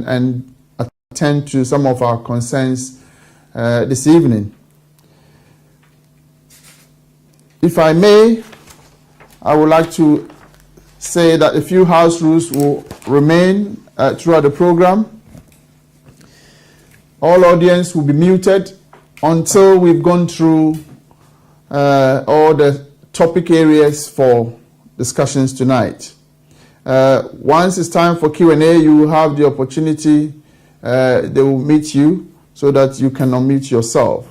and attend to some of our concerns this evening. If I may, I would like to say that a few house rules will remain throughout the program. All audience will be muted until we've gone through all the topic areas for discussions tonight. Once it's time for Q&A, you will have the opportunity, they will meet you so that you can unmute yourself.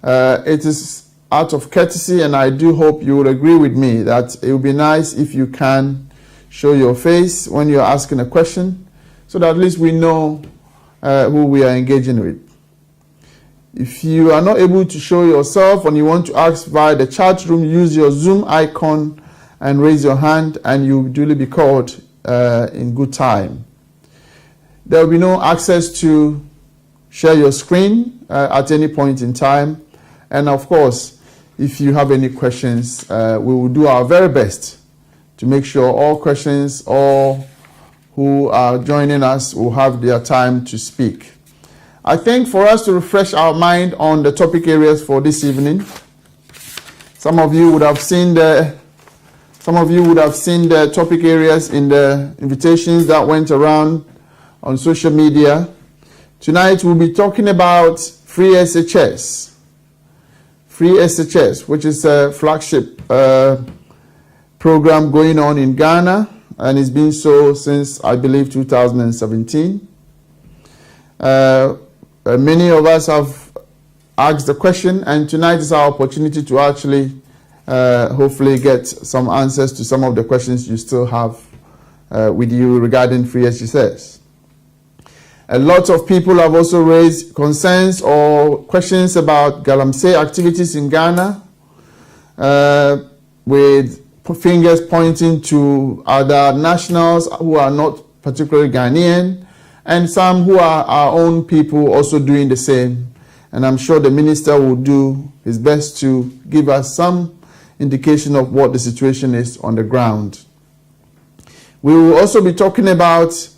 It is out of courtesy, and I do hope you will agree with me that it would be nice if you can show your face when you're asking a question, so that at least we know who we are engaging with. If you are not able to show yourself and you want to ask via the chat room, use your Zoom icon and raise your hand, and you will duly be called in good time. There will be no access to share your screen at any point in time. And of course, if you have any questions, we will do our very best to make sure all questions, all who are joining us will have their time to speak. I think for us to refresh our mind on the topic areas for this evening, some of you would have seen the topic areas in the invitations that went around on social media. Tonight we'll be talking about Free SHS. Free SHS, which is a flagship program going on in Ghana, and it's been so since, I believe, 2017. Many of us have asked the question, and tonight is our opportunity to actually hopefully get some answers to some of the questions you still have with you regarding Free SHS. A lot of people have also raised concerns or questions about galamsey activities in Ghana, with fingers pointing to other nationals who are not particularly Ghanaian, and some who are our own people also doing the same. And I'm sure the minister will do his best to give us some indication of what the situation is on the ground. We will also be talking about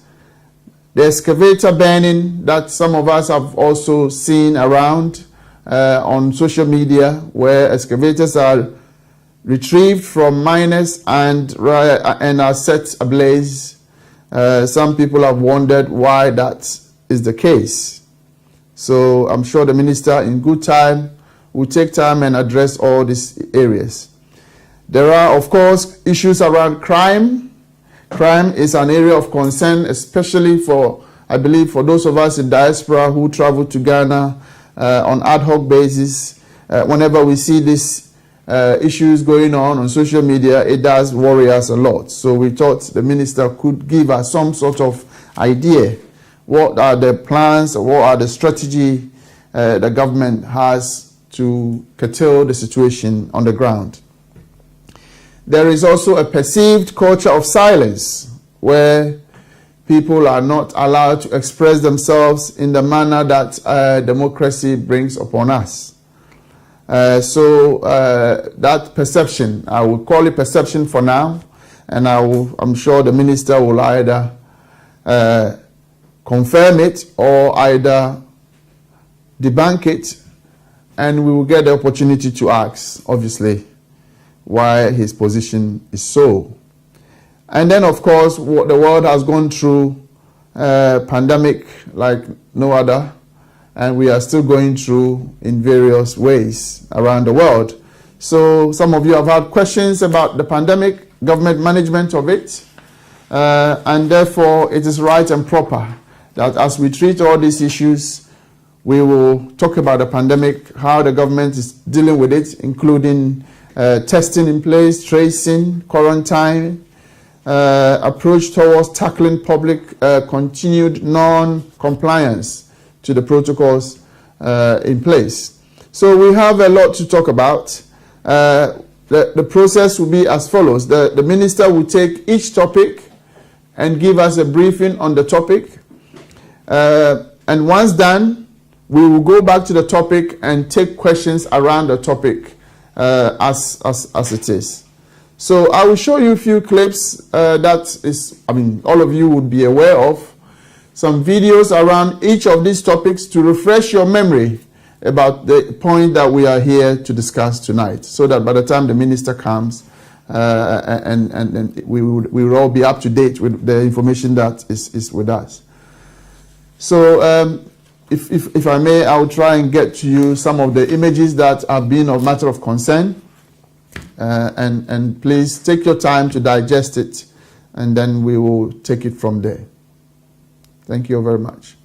the excavator burning that some of us have also seen around on social media, where excavators are retrieved from miners and are set ablaze. Some people have wondered why that is the case. So I'm sure the minister in good time will take time and address all these areas. There are, of course, issues around crime. Crime is an area of concern, especially for, I believe, for those of us in diaspora who travel to Ghana on ad hoc basis. Whenever we see these issues going on social media, it does worry us a lot. So we thought the minister could give us some sort of idea. What are the plans, or what are the strategy the government has to curtail the situation on the ground? There is also a perceived culture of silence, where people are not allowed to express themselves in the manner that democracy brings upon us. So that perception, I will call it perception for now, and I'm sure the minister will either confirm it or either debunk it, and we will get the opportunity to ask, obviously, why his position is so. And then, of course, what the world has gone through pandemic like no other, and we are still going through in various ways around the world. So some of you have had questions about the pandemic, government management of it, and therefore it is right and proper that as we treat all these issues, we will talk about the pandemic, how the government is dealing with it, including testing in place, tracing, quarantine, approach towards tackling public continued non-compliance to the protocols in place. So we have a lot to talk about. The process will be as follows. The minister will take each topic and give us a briefing on the topic. And once done, we will go back to the topic and take questions around the topic as it is. So I will show you a few clips that is, all of you would be aware of. some videos around each of these topics to refresh your memory about the point that we are here to discuss tonight, so that by the time the minister comes, and we will all be up to date with the information that is with us. So if I may, I will try and get to you some of the images that have been of matter of concern, and please take your time to digest it, and then we will take it from there. Thank you very much.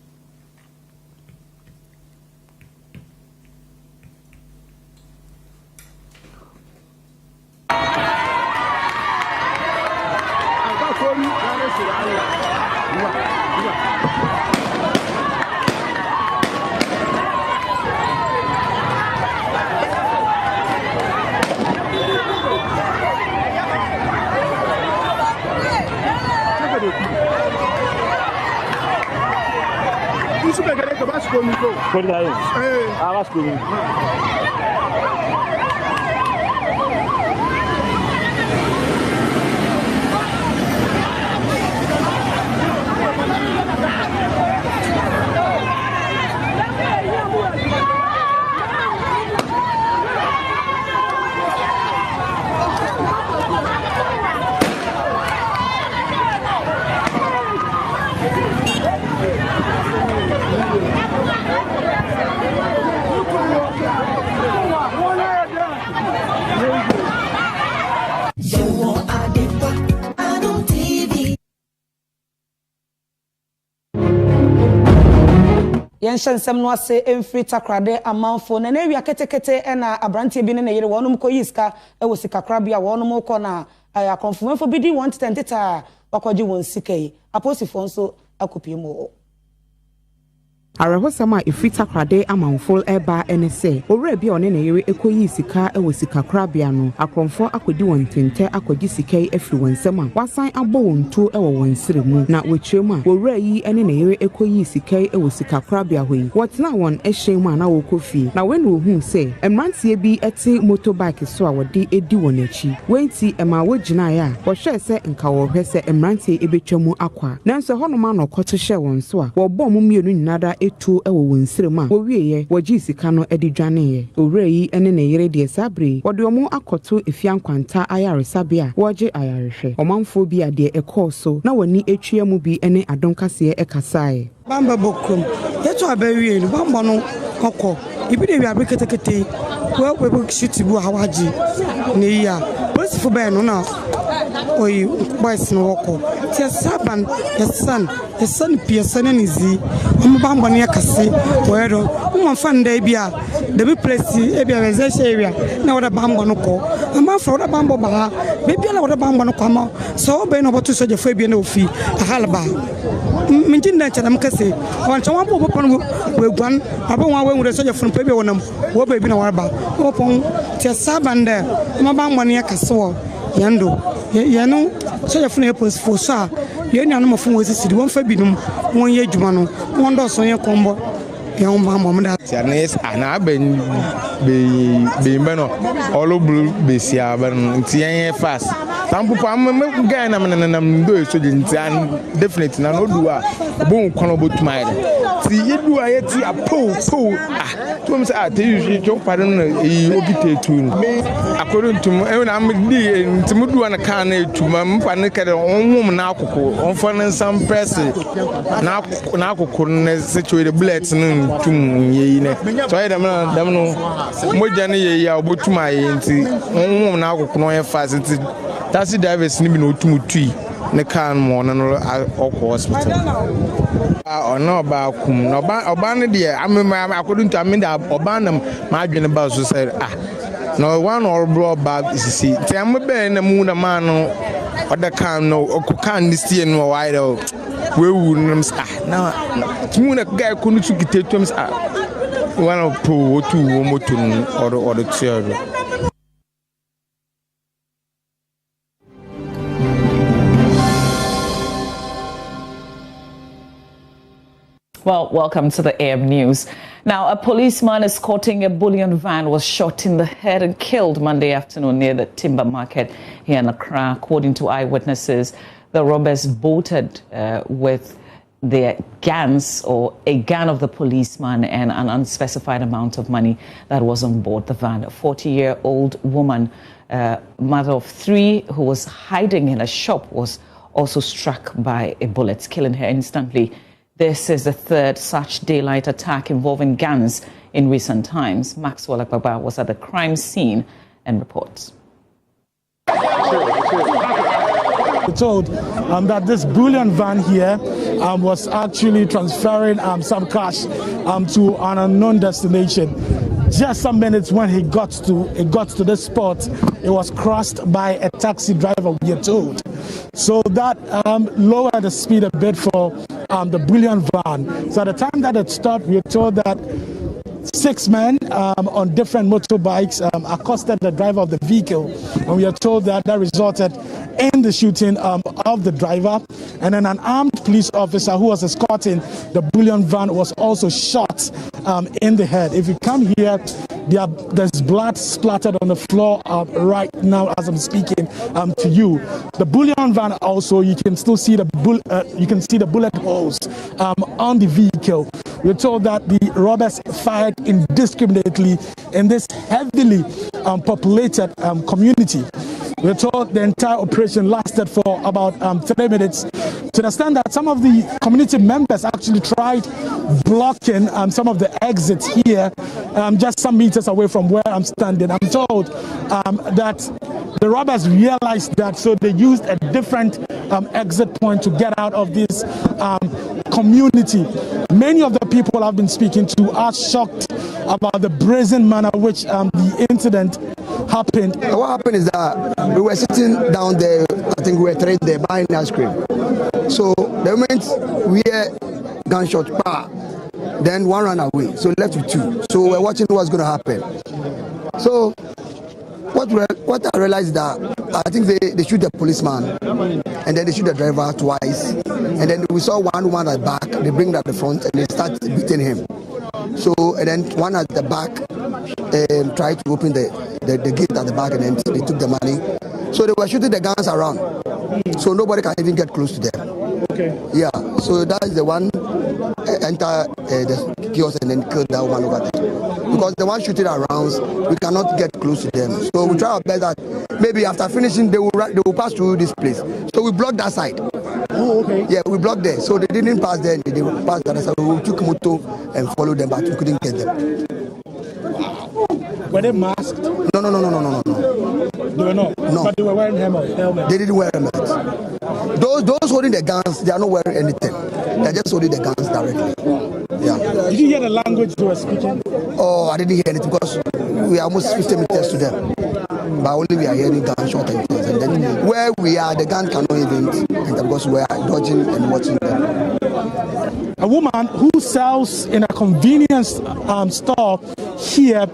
Yenshan semno ase emfiri takrade amanfo na na ewia ketekete na abrantie bi ne yere wonum koyiska e wo sikakrabia wonum ko na akonfomfo bi di 110 ta wakwaji won sikai aposifo nso akopimo Arahosama ifita krade amanfol eba enese owura bi one na yere ekoyi sika ewo sika krabia no akromfo akodi won tente akodi sikai afiri won sema wasan abo won to ewo won siremu na wechiremu a owura yi ene na yere ekoyi sikai ewo sika krabia hoyi wotna won ehyenmu ana wokofi na when wo hu se emrantie bi ete motorbike so a wode edi won achi wenti ema wogina ya wo hwe se nka wo hwe se emrantie ebetwamu akwa nanso honoma no koto hye won so a wo bom mienu nyinada etu ewo wonsirema wo wieye woji sika no edi dwaneye owura yi ene na yere de sabre wode omo akoto efiankwanta ayaresabia woje ayarehwe omanfo bi ade ekoso na wani etwia mu bi ene adonkase ekasae bamba bokum yeto abawie no bamba no kokko ibi de wi abeketekete wo we shiti bu hawaji ne ya posifo be no na oyi boys no woko ti saban yesan piesane nizi omo bamba ne yakase wedo mo fanda bia de bi place e bia weze area na woda bamba no ko ama fra woda bamba ba be bia na woda bamba no ko ama so be no botu soje fa bia na ofi ahalba minjinda chanam kase wancha wambo popon we gwan aba wa we wure soje fun pa bia wonam wo ba bi na warba opon ti saban de mo bamba ne yakase wo yando yano soje fun e post for sa yenu anu mo fun wo sisi won fa binum won ye djuma no won do so ye kombo yan ma mo da Tianes ana ben be no all blue be sia ban tian fast tampo pa me guy na nam do so de tian definitely na no do a bon kono botumai ti yedu a yeti apo to me say te you jo pare no e obite tu according to me na me di ntimudu na kan na etuma mpa ne kede onwum na akoko onfa ne sam press na akoko ne situation bullet no tum ye ne so I dem no moja ne ye ya obotuma ye nti onwum na akoko no ye fast nti taxi drivers ni bi no tum tui ne kan mo no okwo hospital ono ba kum no oba ne de according to me da oba nam ma adwene ba so say no one or bro ba sisi ti am be na mu na man no oda kan no okukan ni stie no wide we wu nam na mu na guy ko no tukite tom one of po to moto or the chair. Well, welcome to the AM News. Now, a policeman escorting a bullion van was shot in the head and killed Monday afternoon near the timber market here in Accra. According to eyewitnesses, the robbers bolted with their gangs or a gang of the policeman and an unspecified amount of money that was on board the van. A 40-year-old woman, mother of 3, who was hiding in a shop, was also struck by a bullet, killing her instantly. This is the 3rd such daylight attack involving gangs in recent times. Maxwell Akbaba was at the crime scene and reports. We're told that this bullion van here was actually transferring some cash to an unknown destination. Just some minutes when it got to this spot, it was crossed by a taxi driver, we are told. So that lowered the speed a bit for the bullion van. So at the time that it stopped, we are told that 6 men on different motorbikes accosted the driver of the vehicle, and we are told that resulted in the shooting of the driver, and then an armed police officer who was escorting the bullion van was also shot in the head. If you come here, there's blood splattered on the floor right now as I'm speaking to you. The bullion van also, you can still see the bullet holes on the vehicle. We're told that the robbers fired indiscriminately in this heavily populated community. We're told the entire operation lasted for about 3 minutes, to the extent that some of the community members actually tried blocking some of the exits here, just some meters away from where I'm standing. I'm told that the robbers realized that, so they used a different exit point to get out of this community. Many of the people I've been speaking to are shocked about the brazen manner which the incident happened. What happened is that we were sitting down there, I think we were trading there buying ice cream. So the moment we hear gunshot, then one ran away, so left with 2. So we're watching what's going to happen. So what I realized is that I think they shoot the policeman, and then they shoot the driver twice, and then we saw one woman at the back, they bring her at the front, and they start beating him. So, and then one at the back tried to open the gate at the back, and then they took the money. So they were shooting the guns around, so nobody can even get close to them. Okay. Yeah, so that is the one enter the kiosk and then kill that woman over there. Because the one shooting around, we cannot get close to them. So we try our best that maybe after finishing, they will pass through this place. So we blocked that side. Oh, okay. Yeah, we blocked there. So they didn't pass there, they passed that side. We took moto and followed them, but we couldn't get them. Were they masked? No. They were not? No. But they were wearing helmets? They didn't wear helmets. Those holding the guns, they are not wearing anything. They're just holding the guns directly. Yeah. Did you hear the language they were speaking? Oh, I didn't hear anything because we are almost 50 meters to them. But only we are hearing gunshot and things. And then where we are, the gun cannot even enter because we are dodging and watching them. A woman who sells in a convenience store here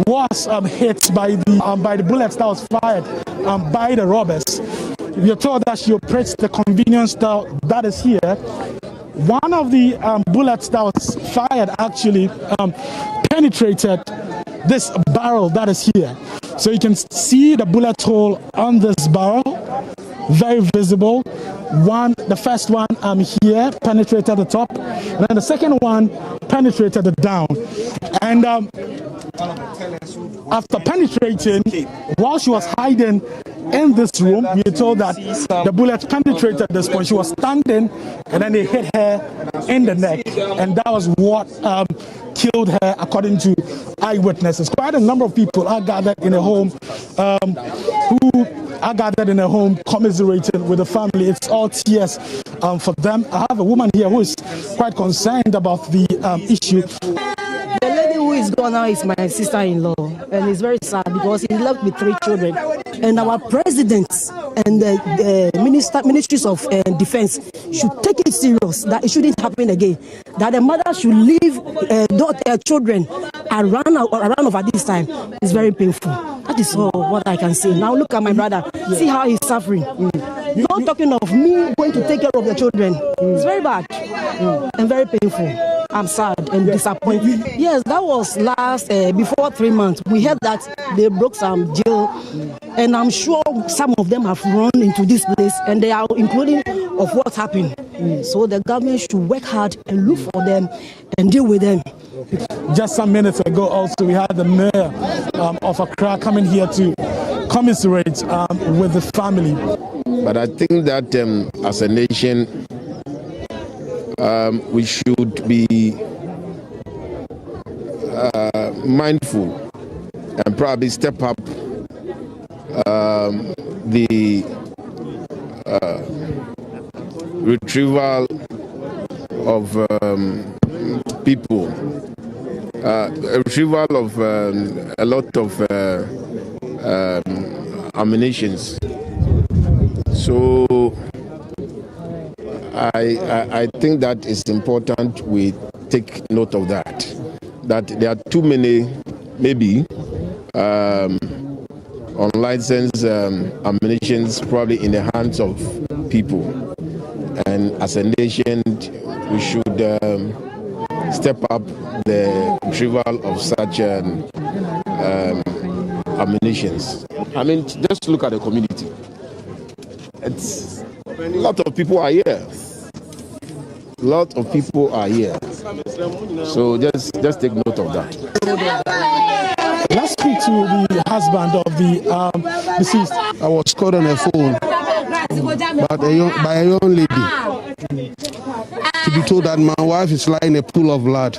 was hit by the bullets that was fired by the robbers. We are told that she operates the convenience store that is here. One of the bullets that was fired actually penetrated this barrel that is here. So you can see the bullet hole on this barrel, very visible. The first one here penetrated the top, and then the second one penetrated the down. And after penetrating, while she was hiding in this room, we were told that the bullet penetrated this point. She was standing, and then they hit her in the neck, and that was what killed her, according to eyewitnesses. Quite a number of people are gathered in a home commiserating with the family. It's all tears for them. I have a woman here who is quite concerned about the issue. The lady who is gone now is my sister-in-law, and it's very sad because he left with 3 children. And our presidents and the ministries of defense should take it serious, that it shouldn't happen again. That the mother should leave children around over this time. It's very painful. That is all what I can say. Now look at my brother. See how he's suffering. Not talking of me going to take care of the children. It's very bad and very painful. I'm sad and disappointed. Yes, that was before 3 months. We heard that they broke some jail, and I'm sure some of them have run into this place, and they are including of what happened. So the government should work hard and look for them and deal with them. Just some minutes ago, also, we had the mayor of Accra coming here to commiserate with the family. But I think that as a nation, we should be mindful and probably step up the retrieval of people, retrieval of a lot of ammunitions. So I think that it's important we take note of that. That there are too many, maybe, unlicensed ammunitions probably in the hands of people. And as a nation, we should step up the retrieval of such ammunitions. I mean, just look at the community. It's a lot of people are here. A lot of people are here. So just take note of that. Let's speak to the husband of the deceased. I was called on a phone by a young lady to be told that my wife is lying in a pool of blood.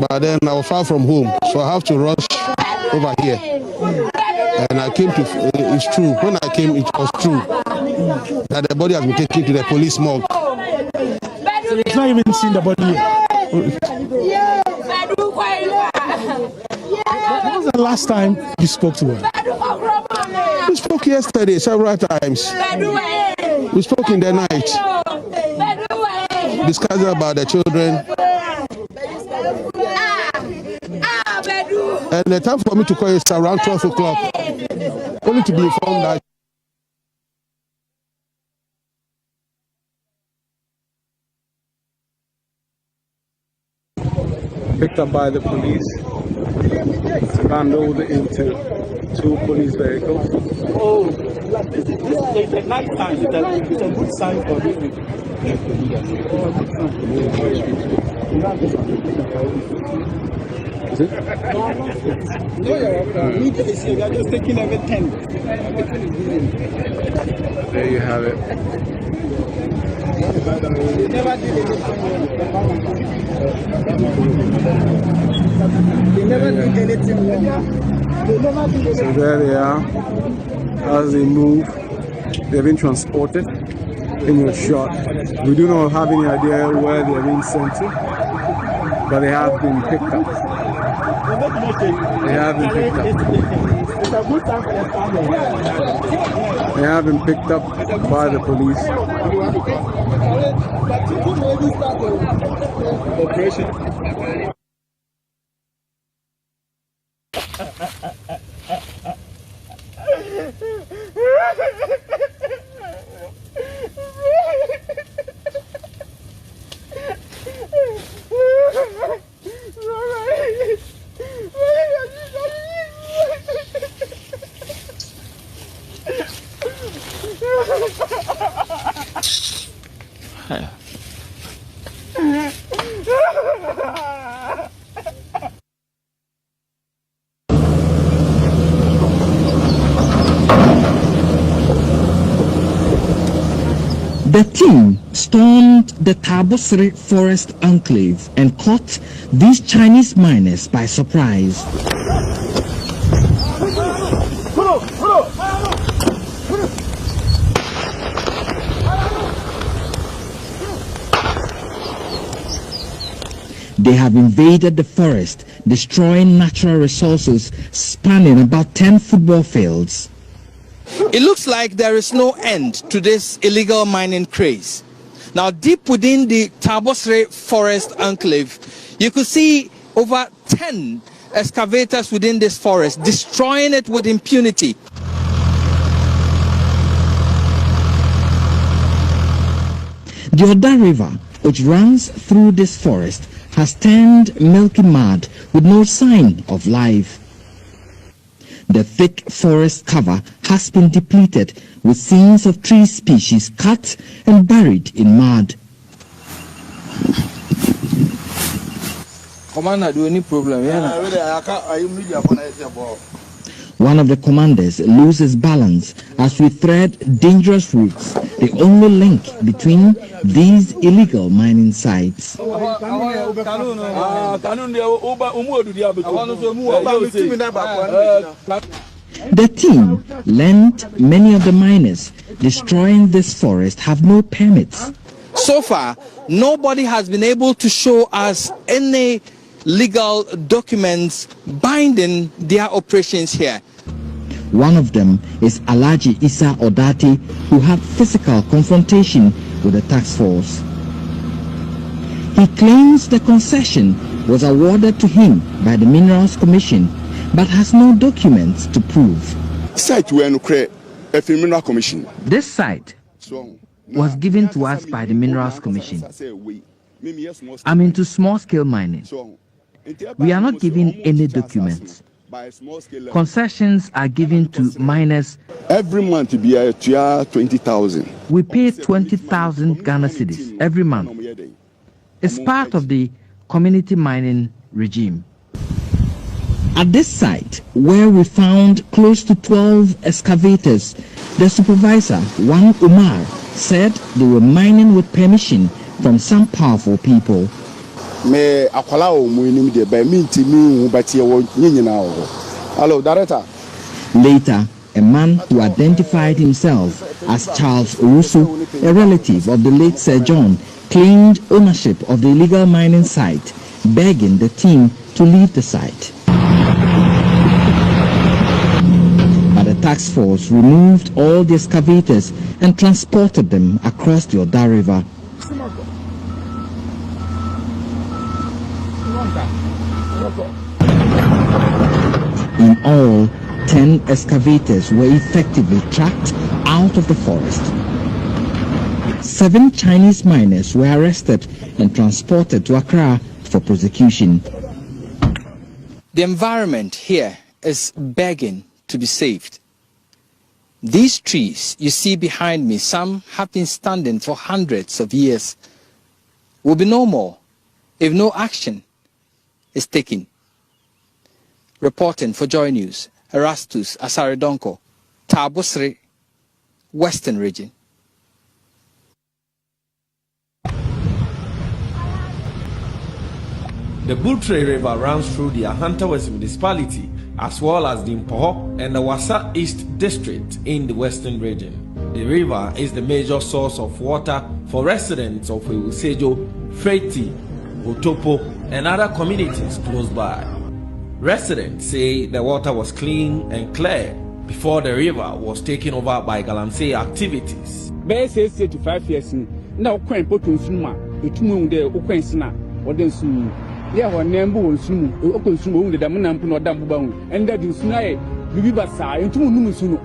But then I was far from home, so I have to rush over here. And I came to, it's true, when I came, it was true that the body has been taken to the police morgue. So it's not even seen the body yet. When was the last time you spoke to her? We spoke yesterday several times. We spoke in the night, discussing about the children. And the time for me to call is around 12 o'clock, only to be informed that picked up by the police, bundled into 2 police vehicles. Oh, it's a night time. It's a good sign for me. Is it? No, you're just taking everything. There you have it. They never did anything wrong. So there they are. As they move, they've been transported in a shot. We do not have any idea where they're being sent to, but they have been picked up. They have been picked up. They have been picked up by the police. Operation. The team stormed the Tabosre forest enclave and caught these Chinese miners by surprise. They have invaded the forest, destroying natural resources spanning about 10 football fields. It looks like there is no end to this illegal mining craze. Now, deep within the Tabosre forest enclave, you could see over 10 excavators within this forest, destroying it with impunity. The Oda River, which runs through this forest, has turned milky mud with no sign of life. The thick forest cover has been depleted, with scenes of tree species cut and buried in mud. Commander, do any problem? One of the commanders loses balance as we thread dangerous routes, the only link between these illegal mining sites. The team lent many of the miners destroying this forest have no permits. So far, nobody has been able to show us any legal documents binding their operations here. One of them is Alhaji Issa Odati, who had physical confrontation with the task force. He claims the concession was awarded to him by the Minerals Commission, but has no documents to prove. Site when create a Mineral Commission. This site was given to us by the Minerals Commission. I'm into small-scale mining. We are not given any documents. Concessions are given to miners. Every month to be 20,000. We pay 20,000 Ghana cedis every month. It's part of the community mining regime. At this site, where we found close to 12 excavators, the supervisor, Wan Umar, said they were mining with permission from some powerful people. Hello, Director. Later, a man who identified himself as Charles Owusu, a relative of the late Sir John, claimed ownership of the illegal mining site, begging the team to leave the site. But the task force removed all the excavators and transported them across the Oda River. In all, 10 excavators were effectively tracked out of the forest. 7 Chinese miners were arrested and transported to Accra for prosecution. The environment here is begging to be saved. These trees you see behind me, some have been standing for hundreds of years, will be no more if no action is taken. Reporting for Joy News, Erastus Asaredonko, Tabosre, Western Region. The Bultre River runs through the Ahanta West municipality as well as the Mpoho and the Wasa East district in the Western region. The river is the major source of water for residents of Ewusejo, Freti, Otopo, and other communities close by. Residents say the water was clean and clear before the river was taken over by Galamsey activities. Base 5 years now quite important suma, the two de Oquensina, or then soon. Yeah, one name will soon, Okonsumo, the Damanampo or Dambuban, and that is Sunai, Vivasa, and two Numusuno.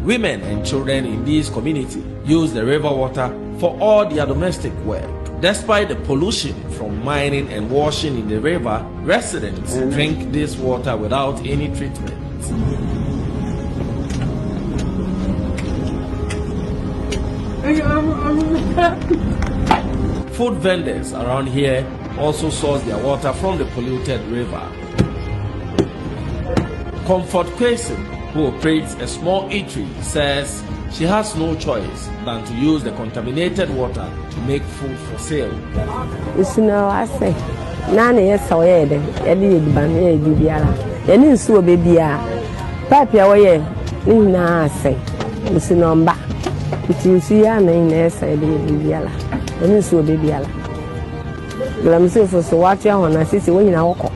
Women and children in this community use the river water for all their domestic work. Despite the pollution from mining and washing in the river, residents drink this water without any treatment. Food vendors around here also source their water from the polluted river. Comfort Person, who operates a small eatery, says she has no choice than to use the contaminated water to make food for sale. You know, I say, Nana, yes, I had a baby. And in so baby, Papi away, I say, it's no back. It is here, and yes, I did. And in so baby. I'm saying for so what you want, I see when you walk.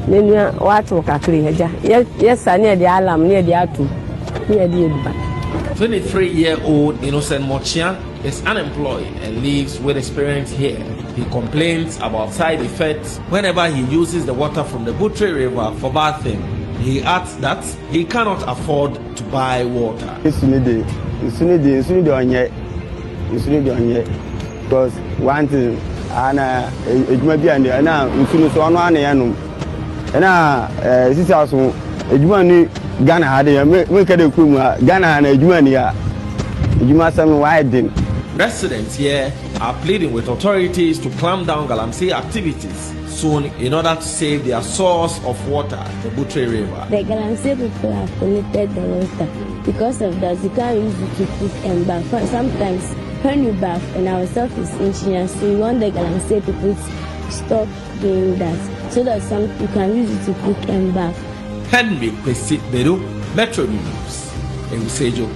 Then you what walk a clear. Yes, I near the alarm near the atu. 23-year-old Innocent Mochian is unemployed and lives with experience here. He complains about side effects whenever he uses the water from the Bultre River for bathing. He adds that he cannot afford to buy water. Because one thing, it may be and now, so na sisi aso ejuma ni Ghana ha de me ka de kumu Ghana na ejuma ni ya ejuma sam widen. Residents here are pleading with authorities to clamp down Galamsey activities soon in order to save their source of water, the Butre River. The Galamsey people have polluted the water. Because of that, you can't use it to cook and bath. Sometimes when you bath and our self is engineers, so we want the Galamsey people to stop doing that so that you can use it to cook and bath. Henry Kwesi Beru, Metro News, in Usejo.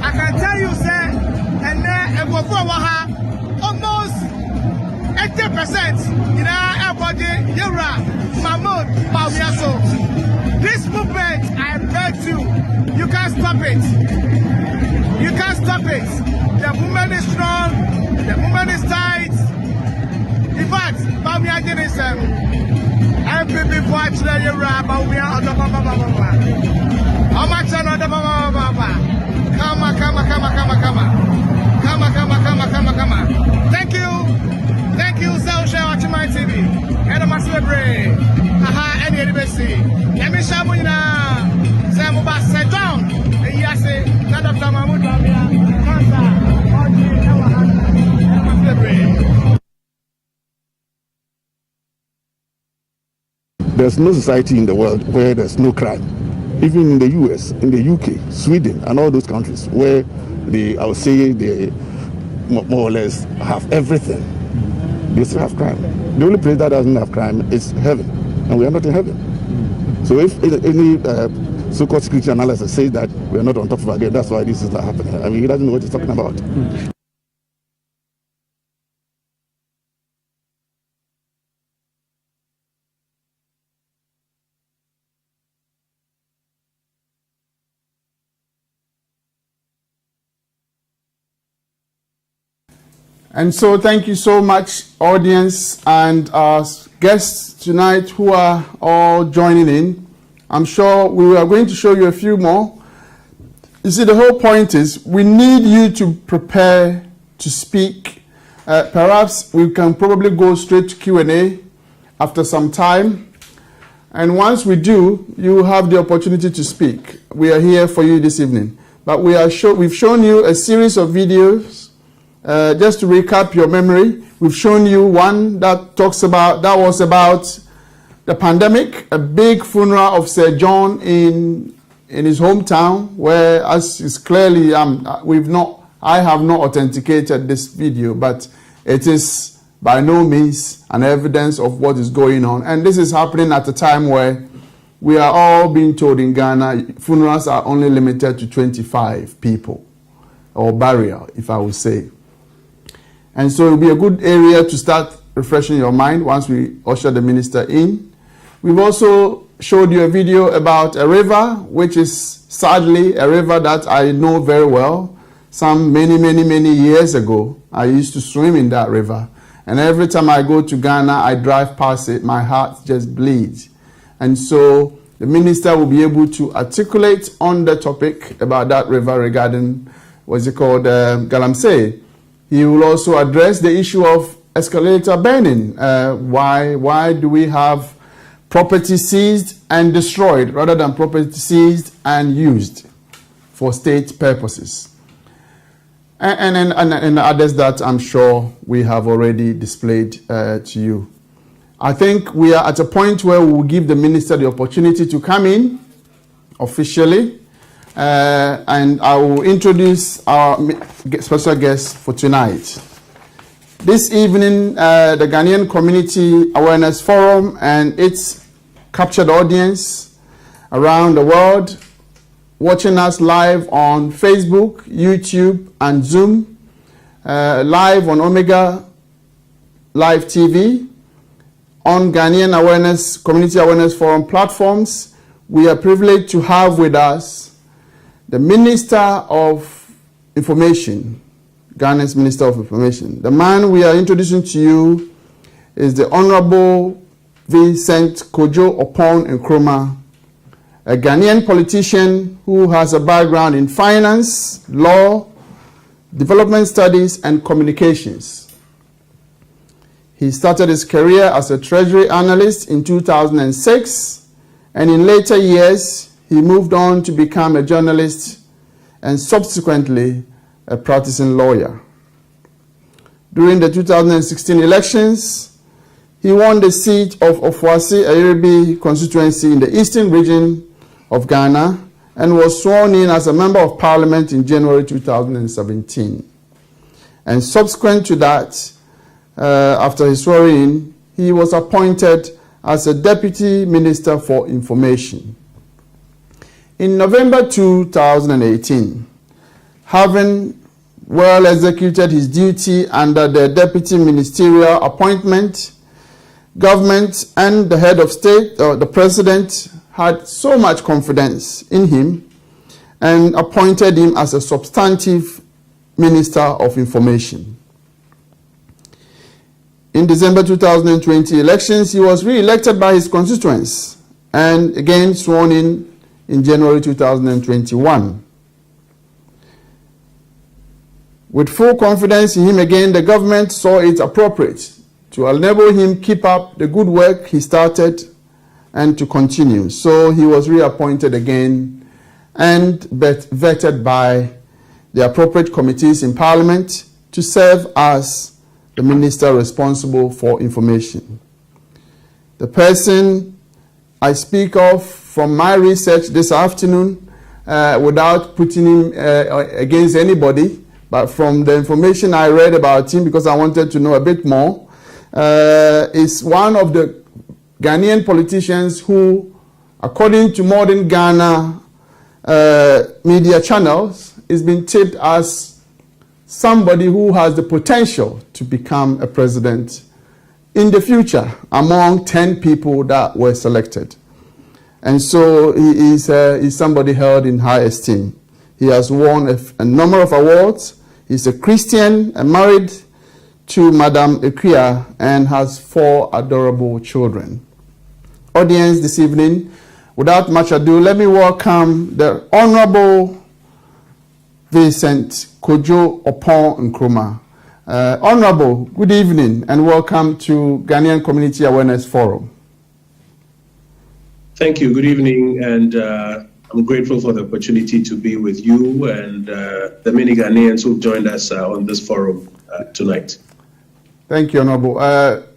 I can tell you, sir, and almost 80% in our body, Yura, Mahmoud, Baumiaso. This movement, I beg you can't stop it. You can't stop it. The movement is strong, the movement is tight. In fact, Baumiatin is MPP for actually Yura, Baumia, or the Baba. How much another Baba? Come on. Thank you, South Shell Chimai TV. And I'm a celebrate. Aha, any anniversary. Let me show you now. Sam Bass set down. Yes, not of Mahmoud Bamia. There's no society in the world where there's no crime. Even in the US, in the UK, Sweden, and all those countries where I would say they more or less have everything, they still have crime. The only place that doesn't have crime is heaven, and we are not in heaven. So if any so-called security analysis says that we are not on top of our game, that's why this is not happening. I mean, he doesn't know what he's talking about. And so thank you so much, audience and our guests tonight who are all joining in. I'm sure we are going to show you a few more. You see, the whole point is we need you to prepare to speak. Perhaps we can probably go straight to Q&A after some time. And once we do, you have the opportunity to speak. We are here for you this evening. But we've shown you a series of videos. Just to recap your memory, we've shown you one that was about the pandemic, a big funeral of Sir John in his hometown, where, as is clearly, I have not authenticated this video, but it is by no means an evidence of what is going on. And this is happening at a time where we are all being told in Ghana, funerals are only limited to 25 people, or burial, if I would say. And so it will be a good area to start refreshing your mind once we usher the minister in. We've also showed you a video about a river, which is sadly a river that I know very well. some many years ago. I used to swim in that river. And every time I go to Ghana, I drive past it, my heart just bleeds. And so the minister will be able to articulate on the topic about that river regarding, what's it called, Galamsey. He will also address the issue of escalator burning. Why do we have property seized and destroyed rather than property seized and used for state purposes? And others that I'm sure we have already displayed to you. I think we are at a point where we will give the minister the opportunity to come in officially, and I will introduce our special guest for tonight. This evening, the Ghanaian Community Awareness Forum and its captured audience around the world watching us live on Facebook, YouTube, and Zoom, live on Omega Live TV, on Ghanaian Community Awareness Forum platforms. We are privileged to have with us the Minister of Information, Ghana's Minister of Information. The man we are introducing to you is the Honorable Vincent Kojo Oppong Nkrumah, a Ghanaian politician who has a background in finance, law, development studies, and communications. He started his career as a treasury analyst in 2006, and in later years, he moved on to become a journalist and subsequently a practicing lawyer. During the 2016 elections, he won the seat of Ofuasi-Ayerbi constituency in the eastern region of Ghana and was sworn in as a member of parliament in January 2017. And subsequent to that, after his swearing in, he was appointed as a Deputy Minister for Information. In November 2018, having well executed his duty under the Deputy Ministerial appointment, government and the head of state, the President, had so much confidence in him and appointed him as a substantive Minister of Information. In December 2020 elections, he was re-elected by his constituents and again sworn in January 2021. With full confidence in him again, the government saw it appropriate to enable him keep up the good work he started and to continue. So he was reappointed again and vetted by the appropriate committees in Parliament to serve as the minister responsible for information. The person I speak of from my research this afternoon, without putting him against anybody, but from the information I read about him because I wanted to know a bit more, is one of the Ghanaian politicians who, according to modern Ghana media channels, is being tipped as somebody who has the potential to become a president in the future among 10 people that were selected. And so he is somebody held in high esteem. He has won a number of awards. He's a Christian and married to Madam Ekia and has 4 adorable children. Audience this evening, without much ado, let me welcome the Honorable Vincent Kojo Oppong Nkrumah. Honorable, good evening and welcome to Ghanaian Community Awareness Forum. Thank you. Good evening, and I'm grateful for the opportunity to be with you and the many Ghanaians who've joined us on this forum tonight. Thank you, Honorable.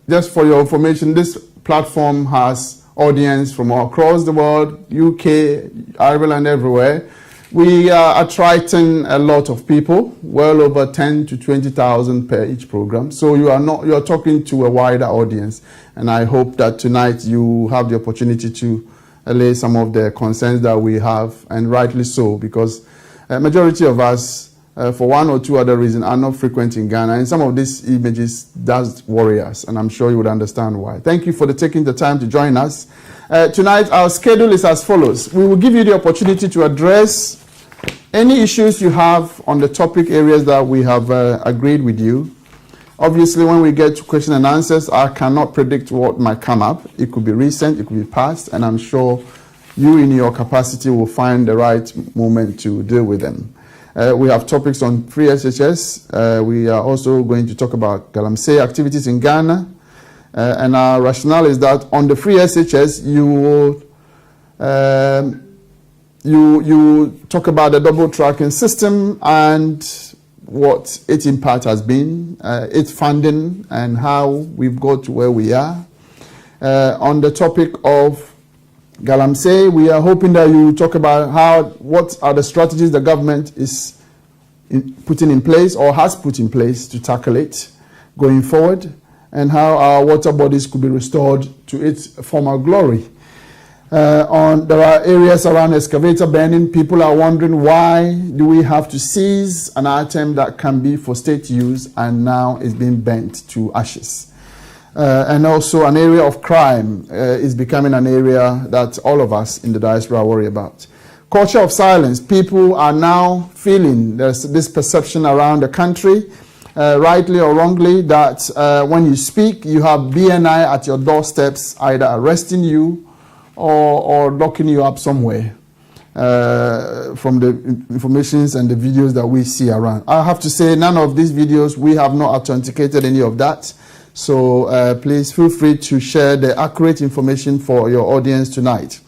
Just for your information, this platform has audience from all across the world, UK, Ireland, everywhere. We are attracting a lot of people, well over 10 to 20,000 per each program. So you're talking to a wider audience, and I hope that tonight you have the opportunity to allay some of the concerns that we have, and rightly so, because a majority of us, for one or two other reasons, are not frequent in Ghana, and some of these images does worry us, and I'm sure you would understand why. Thank you for taking the time to join us. Tonight, our schedule is as follows. We will give you the opportunity to address any issues you have on the topic areas that we have agreed with you. Obviously, when we get to question and answers, I cannot predict what might come up. It could be recent, it could be past, and I'm sure you in your capacity will find the right moment to deal with them. We have topics on free SHS. We are also going to talk about Galamsey activities in Ghana. And our rationale is that on the free SHS, you talk about the double tracking system and what its impact has been, its funding, and how we've got to where we are. On the topic of Galamsey, we are hoping that you talk about what are the strategies the government is putting in place or has put in place to tackle it going forward, and how our water bodies could be restored to its former glory. There are areas around excavator burning. People are wondering, why do we have to seize an item that can be for state use and now is being burnt to ashes? And also an area of crime is becoming an area that all of us in the diaspora worry about. Culture of silence. People are now feeling there's this perception around the country, rightly or wrongly, that when you speak, you have BNI at your doorsteps, either arresting you or locking you up somewhere, from the informations and the videos that we see around. I have to say, none of these videos, we have not authenticated any of that. So please feel free to share the accurate information for your audience tonight.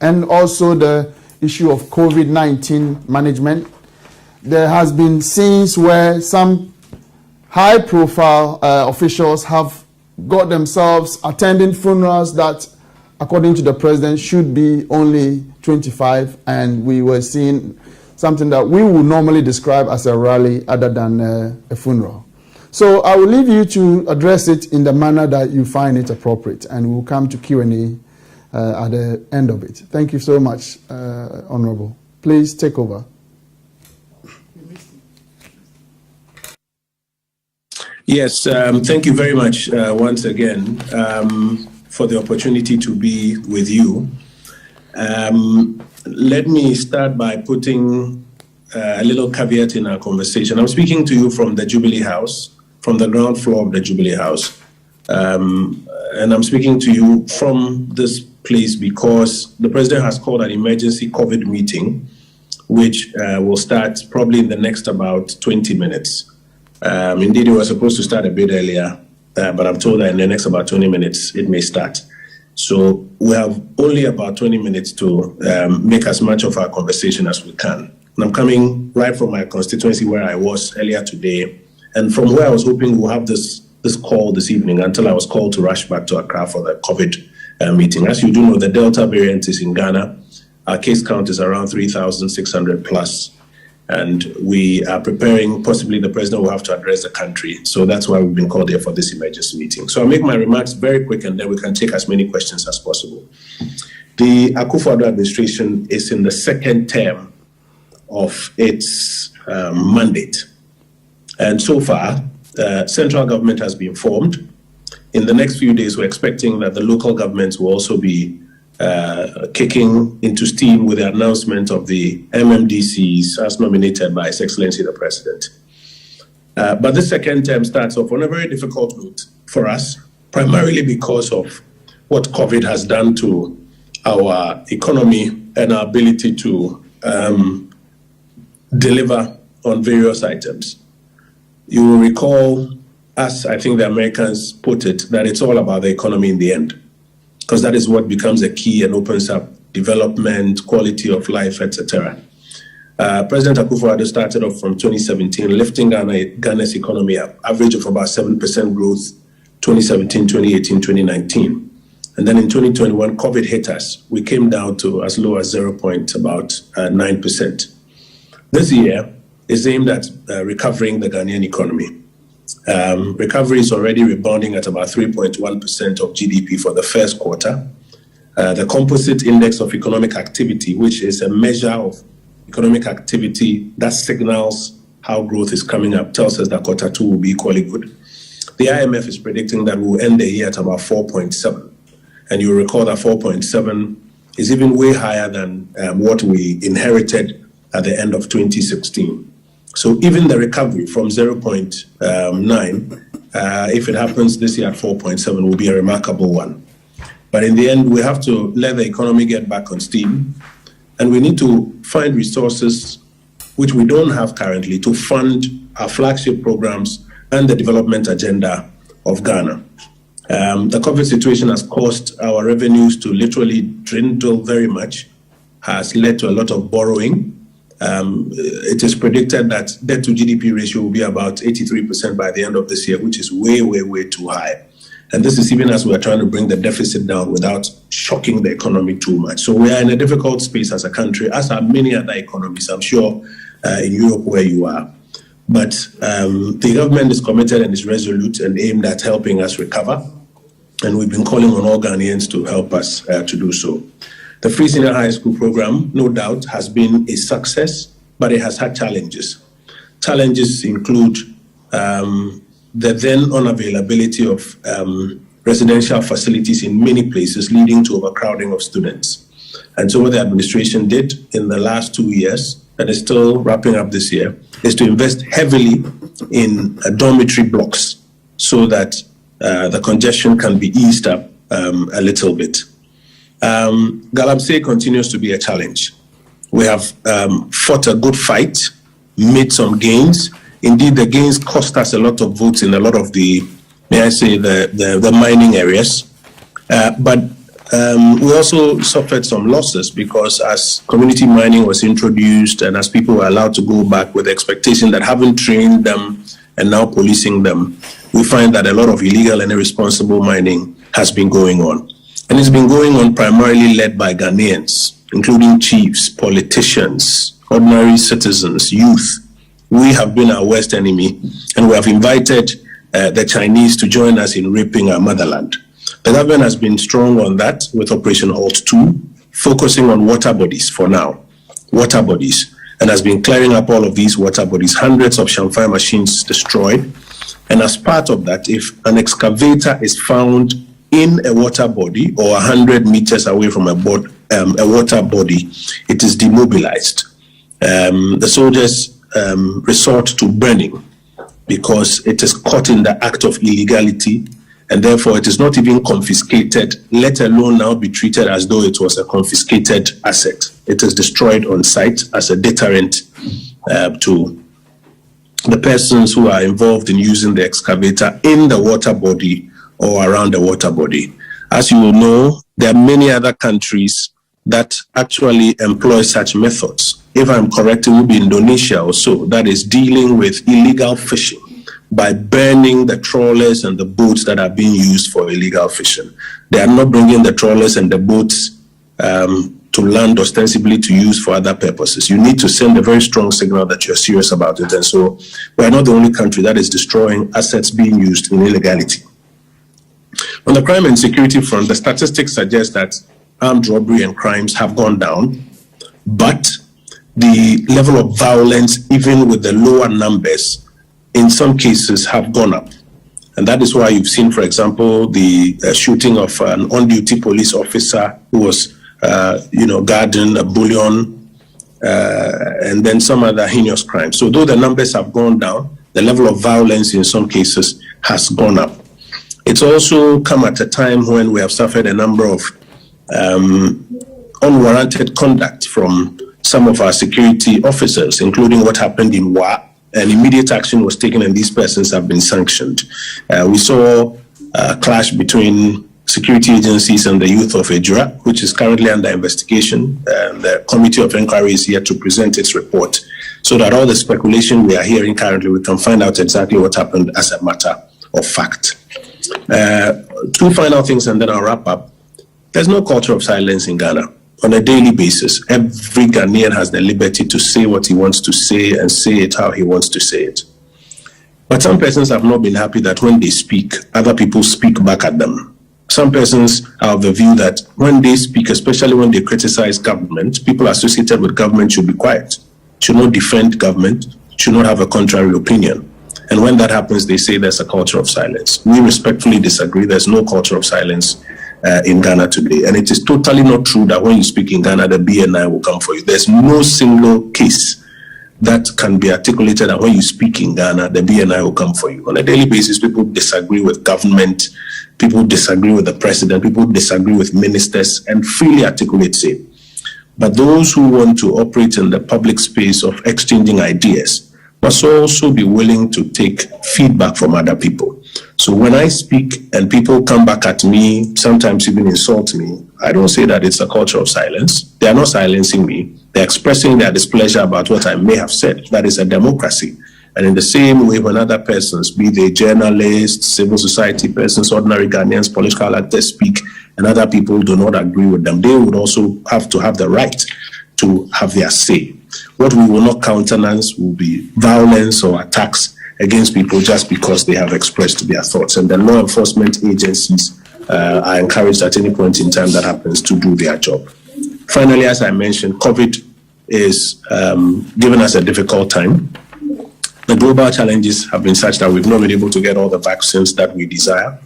And also the issue of COVID-19 management. There has been scenes where some high-profile officials have got themselves attending funerals that, according to the president, should be only 25, and we were seeing something that we would normally describe as a rally other than a funeral. So I will leave you to address it in the manner that you find it appropriate, and we'll come to Q&A at the end of it. Thank you so much, Honorable. Please take over. Yes, thank you very much once again for the opportunity to be with you. Let me start by putting a little caveat in our conversation. I'm speaking to you from the Jubilee House, from the ground floor of the Jubilee House. And I'm speaking to you from this place because the president has called an emergency COVID meeting, which will start probably in the next about 20 minutes. Indeed, it was supposed to start a bit earlier, but I'm told that in the next about 20 minutes, it may start. So we have only about 20 minutes to make as much of our conversation as we can. And I'm coming right from my constituency where I was earlier today, and from where I was hoping we'll have this call this evening until I was called to rush back to Accra for the COVID meeting. As you do know, the Delta variant is in Ghana. Our case count is around 3,600 plus. And we are preparing, possibly the president will have to address the country. So that's why we've been called here for this emergency meeting. So I'll make my remarks very quick and then we can take as many questions as possible. The Akufo-Addo administration is in the second term of its mandate. And so far, central government has been formed. In the next few days, we're expecting that the local governments will also be kicking into steam with the announcement of the MMDCs as nominated by His Excellency the President. But the second term starts off on a very difficult note for us, primarily because of what COVID has done to our economy and our ability to deliver on various items. You will recall, as I think the Americans put it, that it's all about the economy in the end, because that is what becomes a key and opens up development, quality of life, etc. President Akufo-Addo started off from 2017, lifting Ghana's economy up, average of about 7% growth, 2017, 2018, 2019. And then in 2021, COVID hit us. We came down to as low as 0.9%. This year is aimed at recovering the Ghanaian economy. Recovery is already rebounding at about 3.1% of GDP for the first quarter. The composite index of economic activity, which is a measure of economic activity that signals how growth is coming up, tells us that quarter two will be equally good. The IMF is predicting that we'll end the year at about 4.7. And you'll recall that 4.7 is even way higher than what we inherited at the end of 2016. So even the recovery from 0.9, if it happens this year at 4.7, will be a remarkable one. But in the end, we have to let the economy get back on steam, and we need to find resources which we don't have currently to fund our flagship programs and the development agenda of Ghana. The COVID situation has caused our revenues to literally dwindle very much, has led to a lot of borrowing. It is predicted that debt to GDP ratio will be about 83% by the end of this year, which is way, way, way too high. And this is even as we're trying to bring the deficit down without shocking the economy too much. So we are in a difficult space as a country, as are many other economies, I'm sure, in Europe where you are. But the government is committed and is resolute and aimed at helping us recover. And we've been calling on all Ghanaians to help us to do so. The Free Senior High School program, no doubt, has been a success, but it has had challenges. Challenges include the then unavailability of residential facilities in many places, leading to overcrowding of students. And so what the administration did in the last 2 years, and is still wrapping up this year, is to invest heavily in dormitory blocks so that the congestion can be eased up a little bit. Galamsey continues to be a challenge. We have fought a good fight, made some gains. Indeed, the gains cost us a lot of votes in a lot of the, may I say, the mining areas. But we also suffered some losses because as community mining was introduced and as people were allowed to go back with the expectation that having trained them and now policing them, we find that a lot of illegal and irresponsible mining has been going on. And it's been going on primarily led by Ghanaians, including chiefs, politicians, ordinary citizens, youth. We have been our worst enemy, and we have invited the Chinese to join us in raping our motherland. The government has been strong on that with Operation Halt 2, focusing on water bodies for now, water bodies, and has been clearing up all of these water bodies, hundreds of Shamfire machines destroyed. And as part of that, if an excavator is found in a water body or 100 meters away from a water body, it is demobilized. The soldiers resort to burning because it is caught in the act of illegality, and therefore it is not even confiscated, let alone now be treated as though it was a confiscated asset. It is destroyed on site as a deterrent to the persons who are involved in using the excavator in the water body or around the water body. As you will know, there are many other countries that actually employ such methods. If I'm correct, it will be Indonesia also, that is dealing with illegal fishing by burning the trawlers and the boats that are being used for illegal fishing. They are not bringing the trawlers and the boats to land ostensibly to use for other purposes. You need to send a very strong signal that you're serious about it. And so we're not the only country that is destroying assets being used in illegality. On the crime and security front, the statistics suggest that armed robbery and crimes have gone down, but the level of violence, even with the lower numbers, in some cases have gone up. And that is why you've seen, for example, the shooting of an on-duty police officer who was, guarding a bullion, and then some other heinous crimes. So though the numbers have gone down, the level of violence in some cases has gone up. It's also come at a time when we have suffered a number of unwarranted conduct from some of our security officers, including what happened in Wa, and immediate action was taken and these persons have been sanctioned. We saw a clash between security agencies and the youth of Ejura, which is currently under investigation. The committee of inquiry is yet to present its report so that all the speculation we are hearing currently, we can find out exactly what happened as a matter of fact. Two final things and then I'll wrap up. There's no culture of silence in Ghana. On a daily basis, every Ghanaian has the liberty to say what he wants to say and say it how he wants to say it. But some persons have not been happy that when they speak, other people speak back at them. Some persons are of the view that when they speak, especially when they criticize government, people associated with government should be quiet, should not defend government, should not have a contrary opinion. And when that happens, they say there's a culture of silence. We respectfully disagree. There's no culture of silence in Ghana today. And it is totally not true that when you speak in Ghana, the BNI will come for you. There's no single case that can be articulated that when you speak in Ghana, the BNI will come for you. On a daily basis, people disagree with government, people disagree with the president, people disagree with ministers, and freely articulate same. But those who want to operate in the public space of exchanging ideas must also be willing to take feedback from other people. So when I speak and people come back at me, sometimes even insult me, I don't say that it's a culture of silence. They are not silencing me. They're expressing their displeasure about what I may have said. That is a democracy. And in the same way, when other persons, be they journalists, civil society persons, ordinary Ghanaians, political actors speak, and other people do not agree with them, they would also have to have the right to have their say. What we will not countenance will be violence or attacks against people just because they have expressed their thoughts. And the law enforcement agencies are encouraged at any point in time that happens to do their job. Finally, as I mentioned, COVID is giving us a difficult time. The global challenges have been such that we've not been able to get all the vaccines that we desire.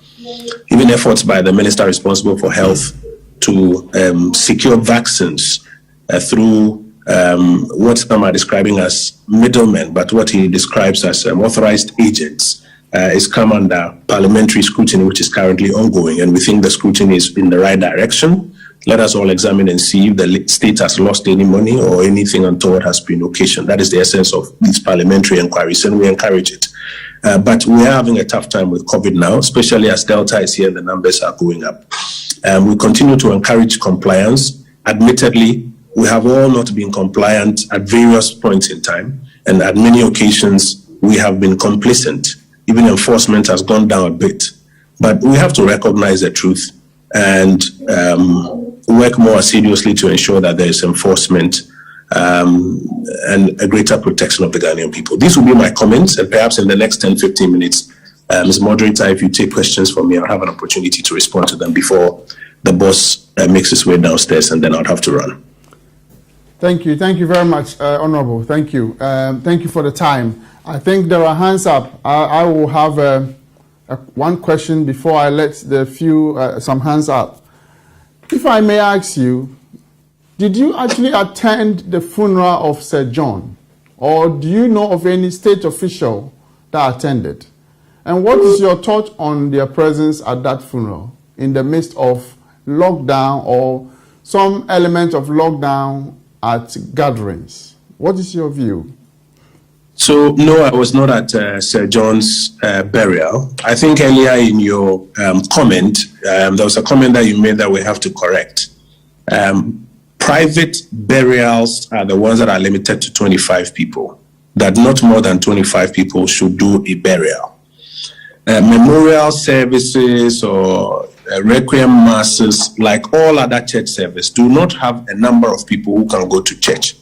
Even efforts by the minister responsible for health to secure vaccines through what some are describing as middlemen, but what he describes as authorized agents, is come under parliamentary scrutiny, which is currently ongoing. And we think the scrutiny is in the right direction. Let us all examine and see if the state has lost any money or anything untoward has been occasioned. That is the essence of these parliamentary inquiries, and we encourage it. But we are having a tough time with COVID now, especially as Delta is here and the numbers are going up. We continue to encourage compliance. Admittedly, we have all not been compliant at various points in time, and at many occasions we have been complacent. Even enforcement has gone down a bit. But we have to recognize the truth and work more assiduously to ensure that there is enforcement and a greater protection of the Ghanaian people. These will be my comments, and perhaps in the next 10-15 minutes, Ms. Moderator, if you take questions from me, I'll have an opportunity to respond to them before the boss makes his way downstairs, and then I'll have to run. Thank you very much, Honorable. Thank you. Thank you for the time. I think there are hands up. I will have one question before I let some hands up. If I may ask you, did you actually attend the funeral of Sir John, or do you know of any state official that attended? And what is your thought on their presence at that funeral in the midst of lockdown or some element of lockdown at gatherings? What is your view? So, no, I was not at Sir John's burial. I think earlier in your comment, there was a comment that you made that we have to correct. Private burials are the ones that are limited to 25 people, that not more than 25 people should do a burial. Memorial services or requiem masses, like all other church service, do not have a number of people who can go to church.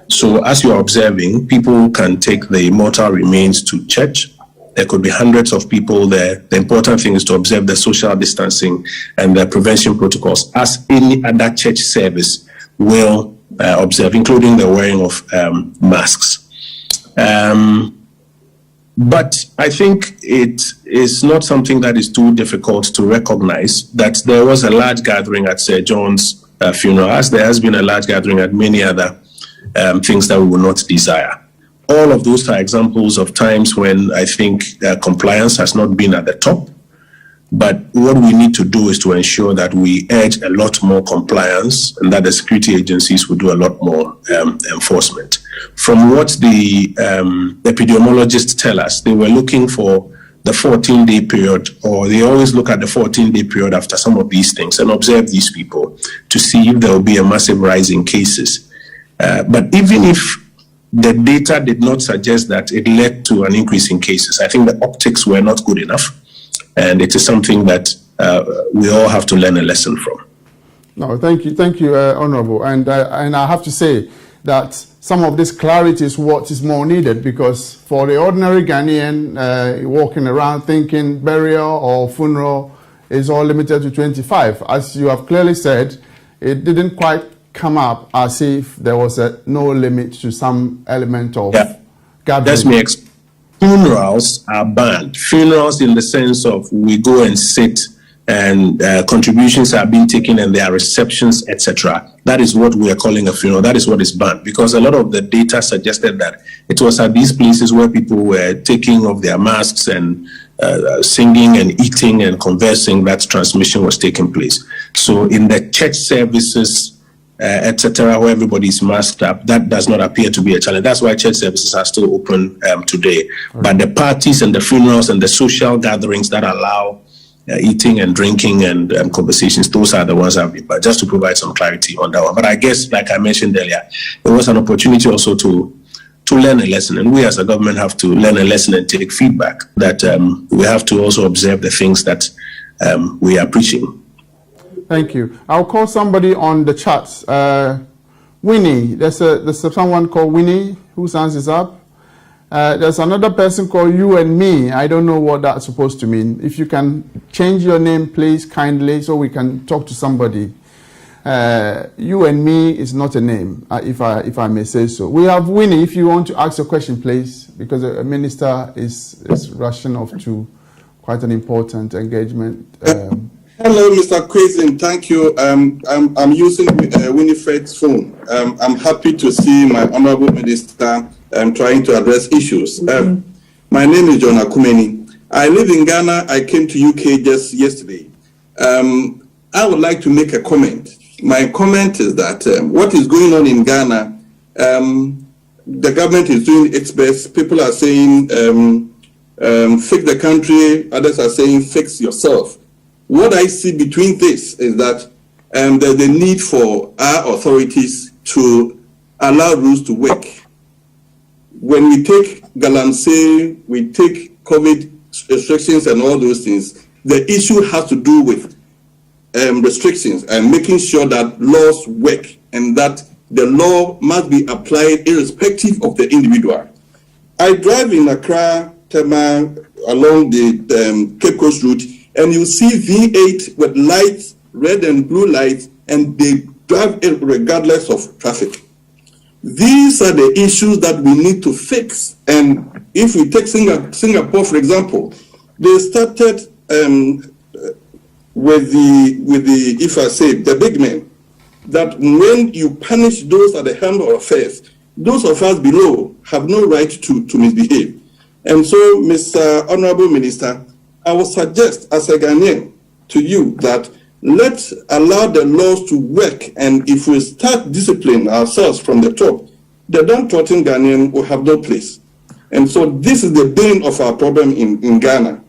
So as you're observing, people can take the immortal remains to church. There could be hundreds of people there. The important thing is to observe the social distancing and the prevention protocols as any other church service will observe, including the wearing of masks. But I think it is not something that is too difficult to recognize that there was a large gathering at Sir John's funeral, as there has been a large gathering at many other things that we will not desire. All of those are examples of times when I think compliance has not been at the top. But what we need to do is to ensure that we urge a lot more compliance and that the security agencies will do a lot more enforcement. From what the epidemiologists tell us, they were looking for the 14-day period, or they always look at the 14-day period after some of these things and observe these people to see if there will be a massive rise in cases. But even if the data did not suggest that it led to an increase in cases, I think the optics were not good enough. And it is something that we all have to learn a lesson from. No, thank you, Honorable. And I have to say that some of this clarity is what is more needed, because for the ordinary Ghanaian walking around thinking burial or funeral is all limited to 25. As you have clearly said, it didn't quite come up as if there was no limit to some element of gathering. Let me explain. Funerals are banned. Funerals in the sense of we go and sit and contributions are being taken and there are receptions, etc. That is what we are calling a funeral. That is what is banned, because a lot of the data suggested that it was at these places where people were taking off their masks and singing and eating and conversing that transmission was taking place. So in the church services, etc., where everybody is masked up, that does not appear to be a challenge. That's why church services are still open today. But the parties and the funerals and the social gatherings that allow eating and drinking and conversations, those are the ones I've been, but just to provide some clarity on that one. But I guess, like I mentioned earlier, it was an opportunity also to learn a lesson, and we as a government have to learn a lesson and take feedback, that we have to also observe the things that we are preaching. Thank you. I'll call somebody on the chats. Winnie, there's someone called Winnie whose hands is up. There's another person called You and Me. I don't know what that's supposed to mean. If you can change your name, please, kindly, so we can talk to somebody. You and Me is not a name, if I may say so. We have Winnie. If you want to ask a question, please, because a minister is rushing off to quite an important engagement. Hello, Mr. Kwesi. Thank you. I'm using Winifred's phone. I'm happy to see my honorable minister trying to address issues. My name is John Akumeni. I live in Ghana. I came to UK just yesterday. I would like to make a comment. My comment is that what is going on in Ghana, the government is doing its best. People are saying fix the country. Others are saying fix yourself. What I see between this is that there's a need for our authorities to allow rules to work. When we take Galamsey, we take COVID restrictions and all those things, the issue has to do with restrictions and making sure that laws work and that the law must be applied irrespective of the individual. I drive in Accra, Tema, along the Cape Coast route, and you see V8 with lights, red and blue lights, and they drive it regardless of traffic. These are the issues that we need to fix. And if we take Singapore, for example, they started with the, if I say, the big men, that when you punish those at the helm of affairs, those of us below have no right to misbehave. And so, Mr. Honorable Minister, I would suggest as a Ghanaian to you that let's allow the laws to work, and if we start disciplining ourselves from the top, the downtrodden Ghanaian will have no place. And so this is the bane of our problem in Ghana.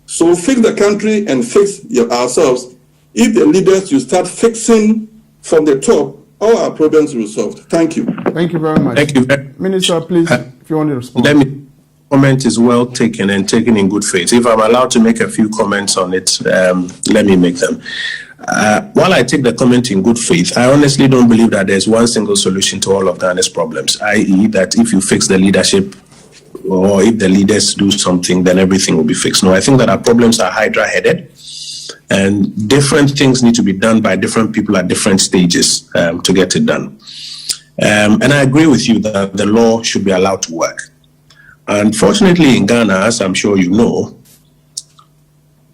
So fix the country and fix ourselves. If the leaders you start fixing from the top, all our problems will be solved. Thank you. Thank you very much. Thank you. Minister, please, if you want to respond. Let me comment is well taken and taken in good faith. If I'm allowed to make a few comments on it, let me make them. While I take the comment in good faith, I honestly don't believe that there's one single solution to all of Ghana's problems, i.e. that if you fix the leadership or if the leaders do something, then everything will be fixed. No, I think that our problems are hydra-headed and different things need to be done by different people at different stages to get it done. And I agree with you that the law should be allowed to work. Unfortunately, in Ghana, as I'm sure you know,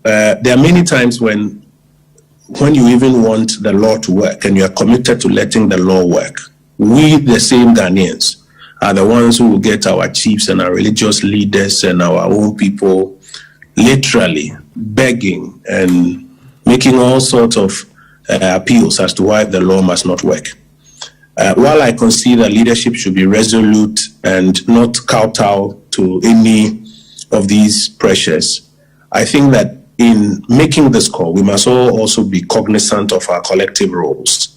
there are many times when you even want the law to work and you are committed to letting the law work, we, the same Ghanaians, are the ones who will get our chiefs and our religious leaders and our own people literally begging and making all sorts of appeals as to why the law must not work. While I consider leadership should be resolute and not kowtow to any of these pressures, I think that in making this call, we must all also be cognizant of our collective roles.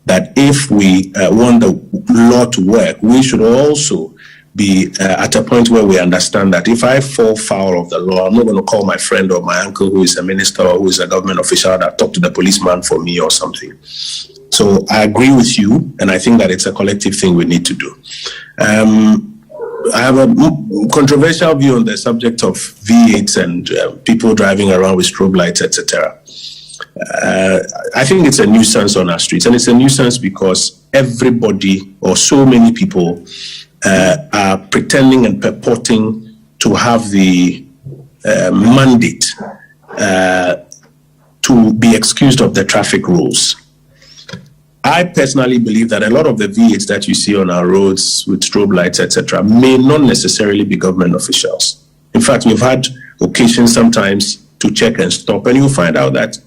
That if we want the law to work, we should also be at a point where we understand that if I fall foul of the law, I'm not going to call my friend or my uncle who is a minister or who is a government official that talk to the policeman for me or something. So I agree with you, and I think that it's a collective thing we need to do. I have a controversial view on the subject of V8s and people driving around with strobe lights, etc. I think it's a nuisance on our streets, and it's a nuisance because everybody or so many people are pretending and purporting to have the mandate to be excused of the traffic rules. I personally believe that a lot of the V8s that you see on our roads with strobe lights, etc., may not necessarily be government officials. In fact, we've had occasions sometimes to check and stop, and you'll find out that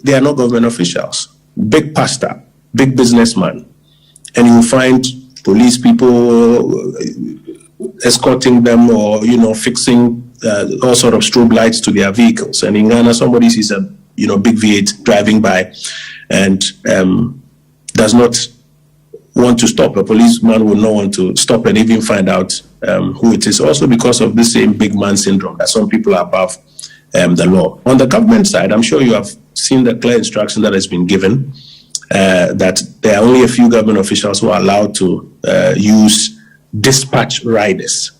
they are not government officials. Big pastor, big businessman, and you'll find police people escorting them or, fixing all sort of strobe lights to their vehicles. And in Ghana, somebody sees a, big V8 driving by and does not want to stop. A policeman will not want to stop and even find out who it is. Also because of the same big man syndrome, that some people are above the law. On the government side, I'm sure you have seen the clear instruction that has been given that there are only a few government officials who are allowed to use dispatch riders.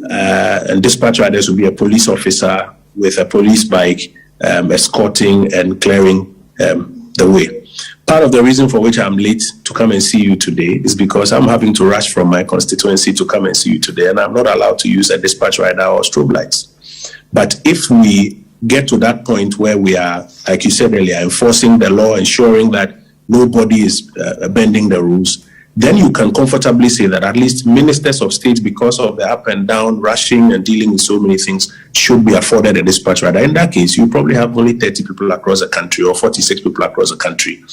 And dispatch riders will be a police officer with a police bike escorting and clearing the way. Part of the reason for which I'm late to come and see you today is because I'm having to rush from my constituency to come and see you today, and I'm not allowed to use a dispatch rider or strobe lights. But if we get to that point where we are, like you said earlier, enforcing the law, ensuring that nobody is bending the rules, then you can comfortably say that at least ministers of state, because of the up and down, rushing and dealing with so many things, should be afforded a dispatch rider. In that case, you probably have only 30 people across the country or 46 people across the country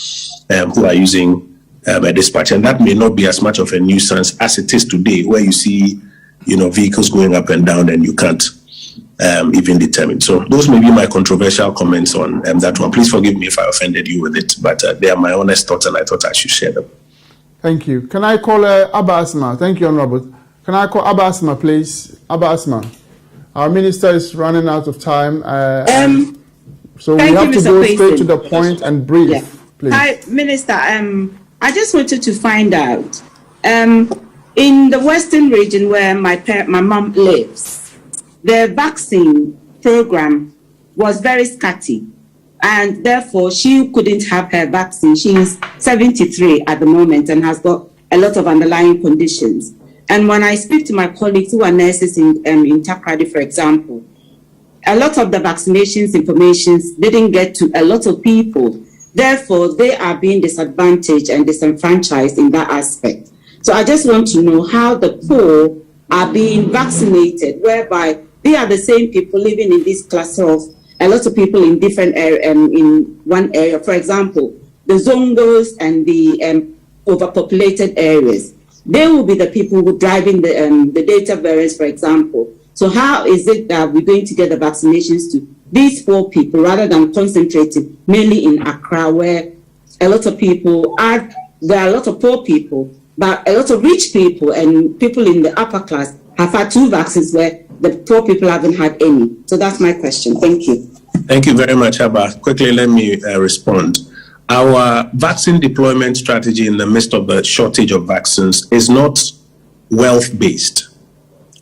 who are using a dispatch. And that may not be as much of a nuisance as it is today, where you see, vehicles going up and down and you can't even determine. So those may be my controversial comments on that one. Please forgive me if I offended you with it, but they are my honest thoughts and I thought I should share them. Thank you. Can I call Abba Asma? Thank you, Honorable. Can I call Abba Asma, please? Abba Asma. Our minister is running out of time. So we have to go straight to the point and brief, please. Hi, Minister. I just wanted to find out, in the Western region where my mom lives, the vaccine program was very scatty, and therefore she couldn't have her vaccine. She is 73 at the moment and has got a lot of underlying conditions. And when I speak to my colleagues who are nurses in Takrady, for example, a lot of the vaccinations information didn't get to a lot of people. Therefore, they are being disadvantaged and disenfranchised in that aspect. So I just want to know how the poor are being vaccinated, whereby they are the same people living in this cluster of a lot of people in different in one area. For example, the Zongos and the overpopulated areas. They will be the people who are driving the data variants, for example. So how is it that we're going to get the vaccinations to these poor people rather than concentrating mainly in Accra, where a lot of people are, there are a lot of poor people, but a lot of rich people and people in the upper class have had 2 vaccines where the poor people haven't had any. So that's my question. Thank you. Thank you very much, Abba. Quickly, let me respond. Our vaccine deployment strategy in the midst of the shortage of vaccines is not wealth-based.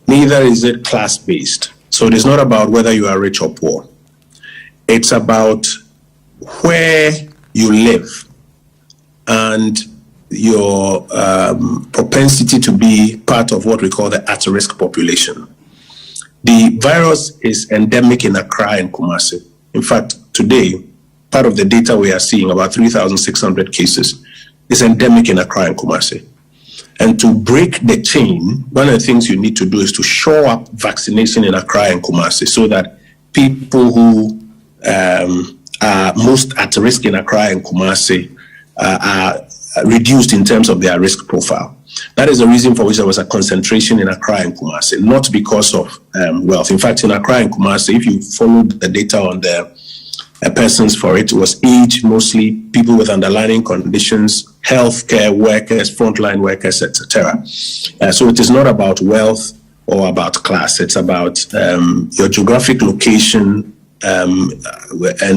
Neither is it class-based. So it is not about whether you are rich or poor. It's about where you live and your propensity to be part of what we call the at-risk population. The virus is endemic in Accra and Kumasi. In fact, today, part of the data we are seeing, about 3,600 cases, is endemic in Accra and Kumasi. And to break the chain, one of the things you need to do is to shore up vaccination in Accra and Kumasi so that people who are most at risk in Accra and Kumasi are reduced in terms of their risk profile. That is the reason for which there was a concentration in Accra and Kumasi, not because of wealth. In fact, in Accra and Kumasi, if you followed the data on the persons for it, was age, mostly people with underlying conditions, healthcare workers, frontline workers, etc. So it is not about wealth or about class. It's about your geographic location and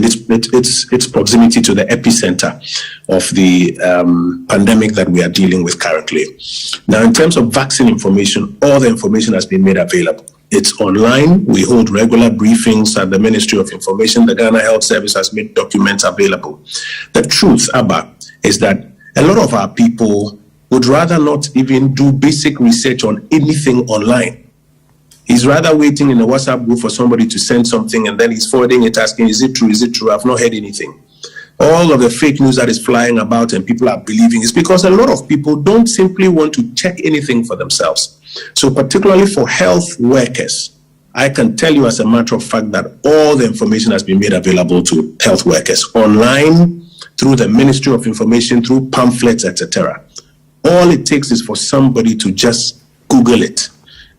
its proximity to the epicenter of the pandemic that we are dealing with currently. Now, in terms of vaccine information, all the information has been made available. It's online. We hold regular briefings at the Ministry of Information. The Ghana Health Service has made documents available. The truth, Abba, is that a lot of our people would rather not even do basic research on anything online. He's rather waiting in a WhatsApp group for somebody to send something, and then he's forwarding it, asking, is it true? Is it true? I've not heard anything. All of the fake news that is flying about and people are believing is because a lot of people don't simply want to check anything for themselves. So particularly for health workers, I can tell you as a matter of fact that all the information has been made available to health workers online, through the Ministry of Information, through pamphlets, etc. All it takes is for somebody to just Google it,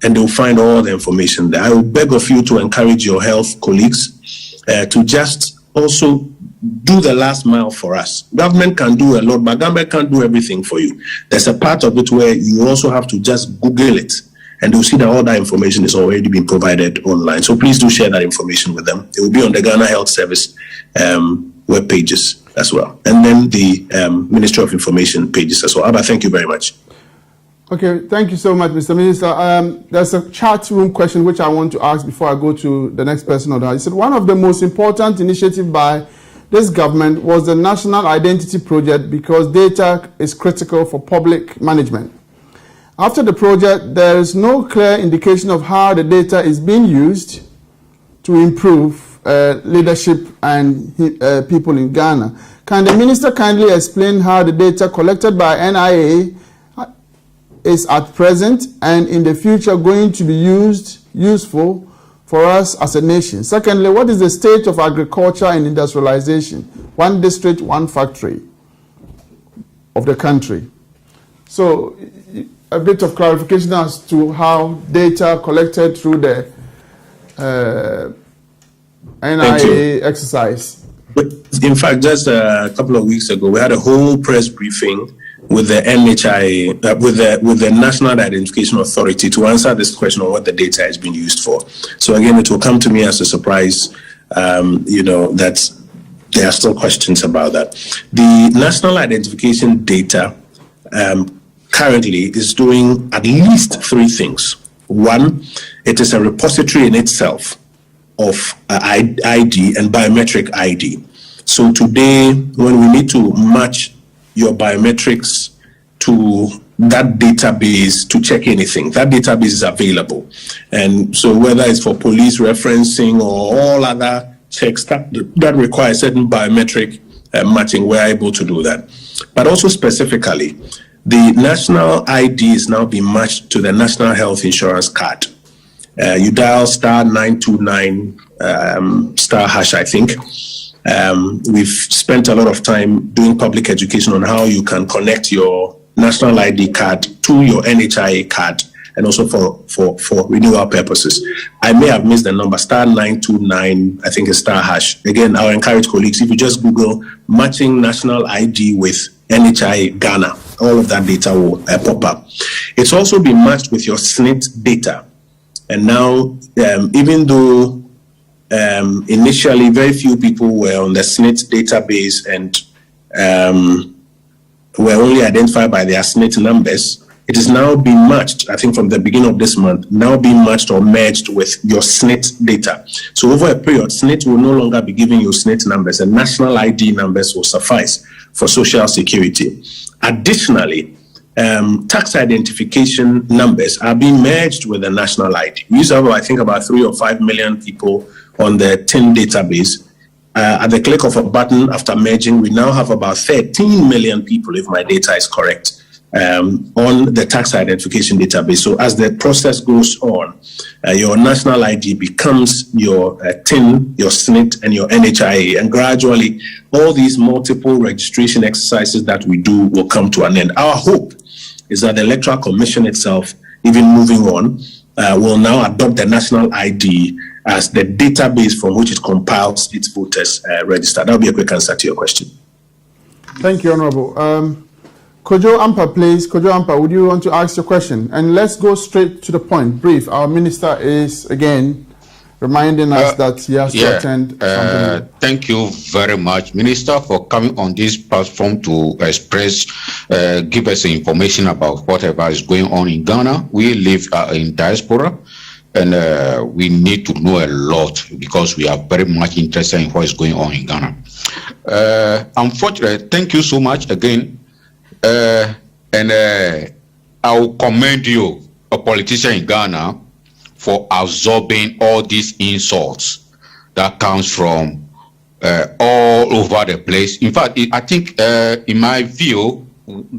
and they'll find all the information there. I will beg of you to encourage your health colleagues to just also do the last mile for us. Government can do a lot, but government can't do everything for you. There's a part of it where you also have to just Google it, and you'll see that all that information is already being provided online. So please do share that information with them. It will be on the Ghana Health Service web pages as well, and then the Ministry of Information pages as well. Abba, thank you very much. Okay, thank you so much, Mr. Minister. There's a chat room question which I want to ask before I go to the next person on that. He said one of the most important initiatives by this government was the National Identity Project because data is critical for public management. After the project, there is no clear indication of how the data is being used to improve leadership and people in Ghana. Can the minister kindly explain how the data collected by NIA is at present and in the future going to be useful for us as a nation? Secondly, what is the state of agriculture and industrialization? One district, one factory of the country. So a bit of clarification as to how data collected through the NIA exercise. But in fact, just a couple of weeks ago, we had a whole press briefing with the NHI, with the National Identification Authority to answer this question on what the data has been used for. So again, it will come to me as a surprise, that there are still questions about that. The National Identification data currently is doing at least three things. One, it is a repository in itself of ID and biometric ID. So today, when we need to match your biometrics to that database to check anything, that database is available. And so whether it's for police referencing or all other checks that require certain biometric matching, we're able to do that. But also specifically, the national ID is now being matched to the national health insurance card. You dial star 929 star hash, I think. We've spent a lot of time doing public education on how you can connect your national ID card to your NHIA card and also for renewal purposes. I may have missed the number, star 929, I think it's star hash. Again, I'll encourage colleagues, if you just Google matching national ID with NHIA Ghana, all of that data will pop up. It's also been matched with your SNIT data. And now, even though initially very few people were on the SNIT database and were only identified by their SNIT numbers, it is now being matched, I think from the beginning of this month, now being matched or merged with your SNIT data. So over a period, SNIT will no longer be giving you SNIT numbers, and national ID numbers will suffice for social security. Additionally, tax identification numbers are being merged with the national ID. We used to have, I think, about 3 or 5 million people on the TIN database. At the click of a button after merging, we now have about 13 million people, if my data is correct, on the tax identification database. So as the process goes on, your national ID becomes your TIN, your SNIT, and your NHIA. And gradually, all these multiple registration exercises that we do will come to an end. Our hope is that the Electoral Commission itself, even moving on, will now adopt the national ID as the database from which it compiles its voters register. That will be a quick answer to your question. Thank you, Honorable. Kojo Ampa, please. Kojo Ampa, would you want to ask your question? And let's go straight to the point. Brief. Our minister is, again, reminding us that he has to attend something. Thank you very much, Minister, for coming on this platform to express, give us information about whatever is going on in Ghana. We live in diaspora, and we need to know a lot because we are very much interested in what is going on in Ghana. Unfortunately, thank you so much again. And I will commend you, a politician in Ghana, for absorbing all these insults that comes from all over the place. In fact, I think, in my view,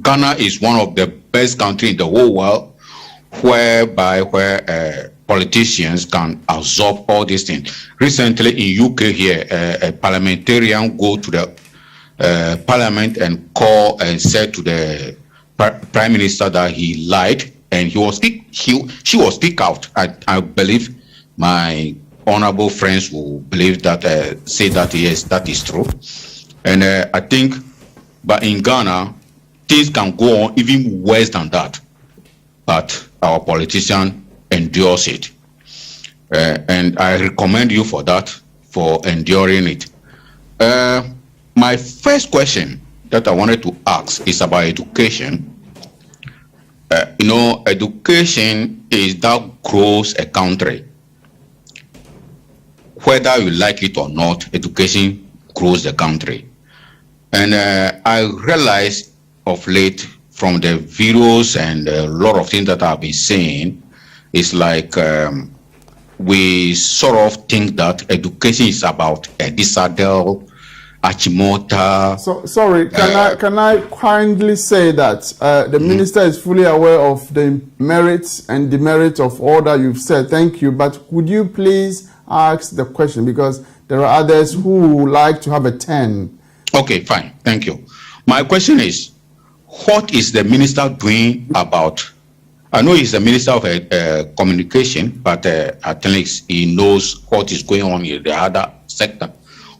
Ghana is one of the best countries in the whole world where politicians can absorb all these things. Recently in UK here, a parliamentarian go to the parliament and call and said to the prime minister that he lied, and she will speak out. I believe my honorable friends will believe that, say that yes, that is true. And I think, but in Ghana, things can go on even worse than that. But our politician endures it. And I recommend you for that, for enduring it. My first question that I wanted to ask is about education. Education is that grows a country. Whether you like it or not, education grows the country. And I realized of late from the videos and a lot of things that I've been saying, it's like we sort of think that education is about Disadel, Achimota. So sorry, can I kindly say that the minister is fully aware of the merits and demerits of all that you've said. Thank you. But would you please ask the question, because there are others who would like to have a turn. Okay, fine. Thank you. My question is, what is the minister doing about? I know he's the minister of communication, but at least he knows what is going on in the other sector.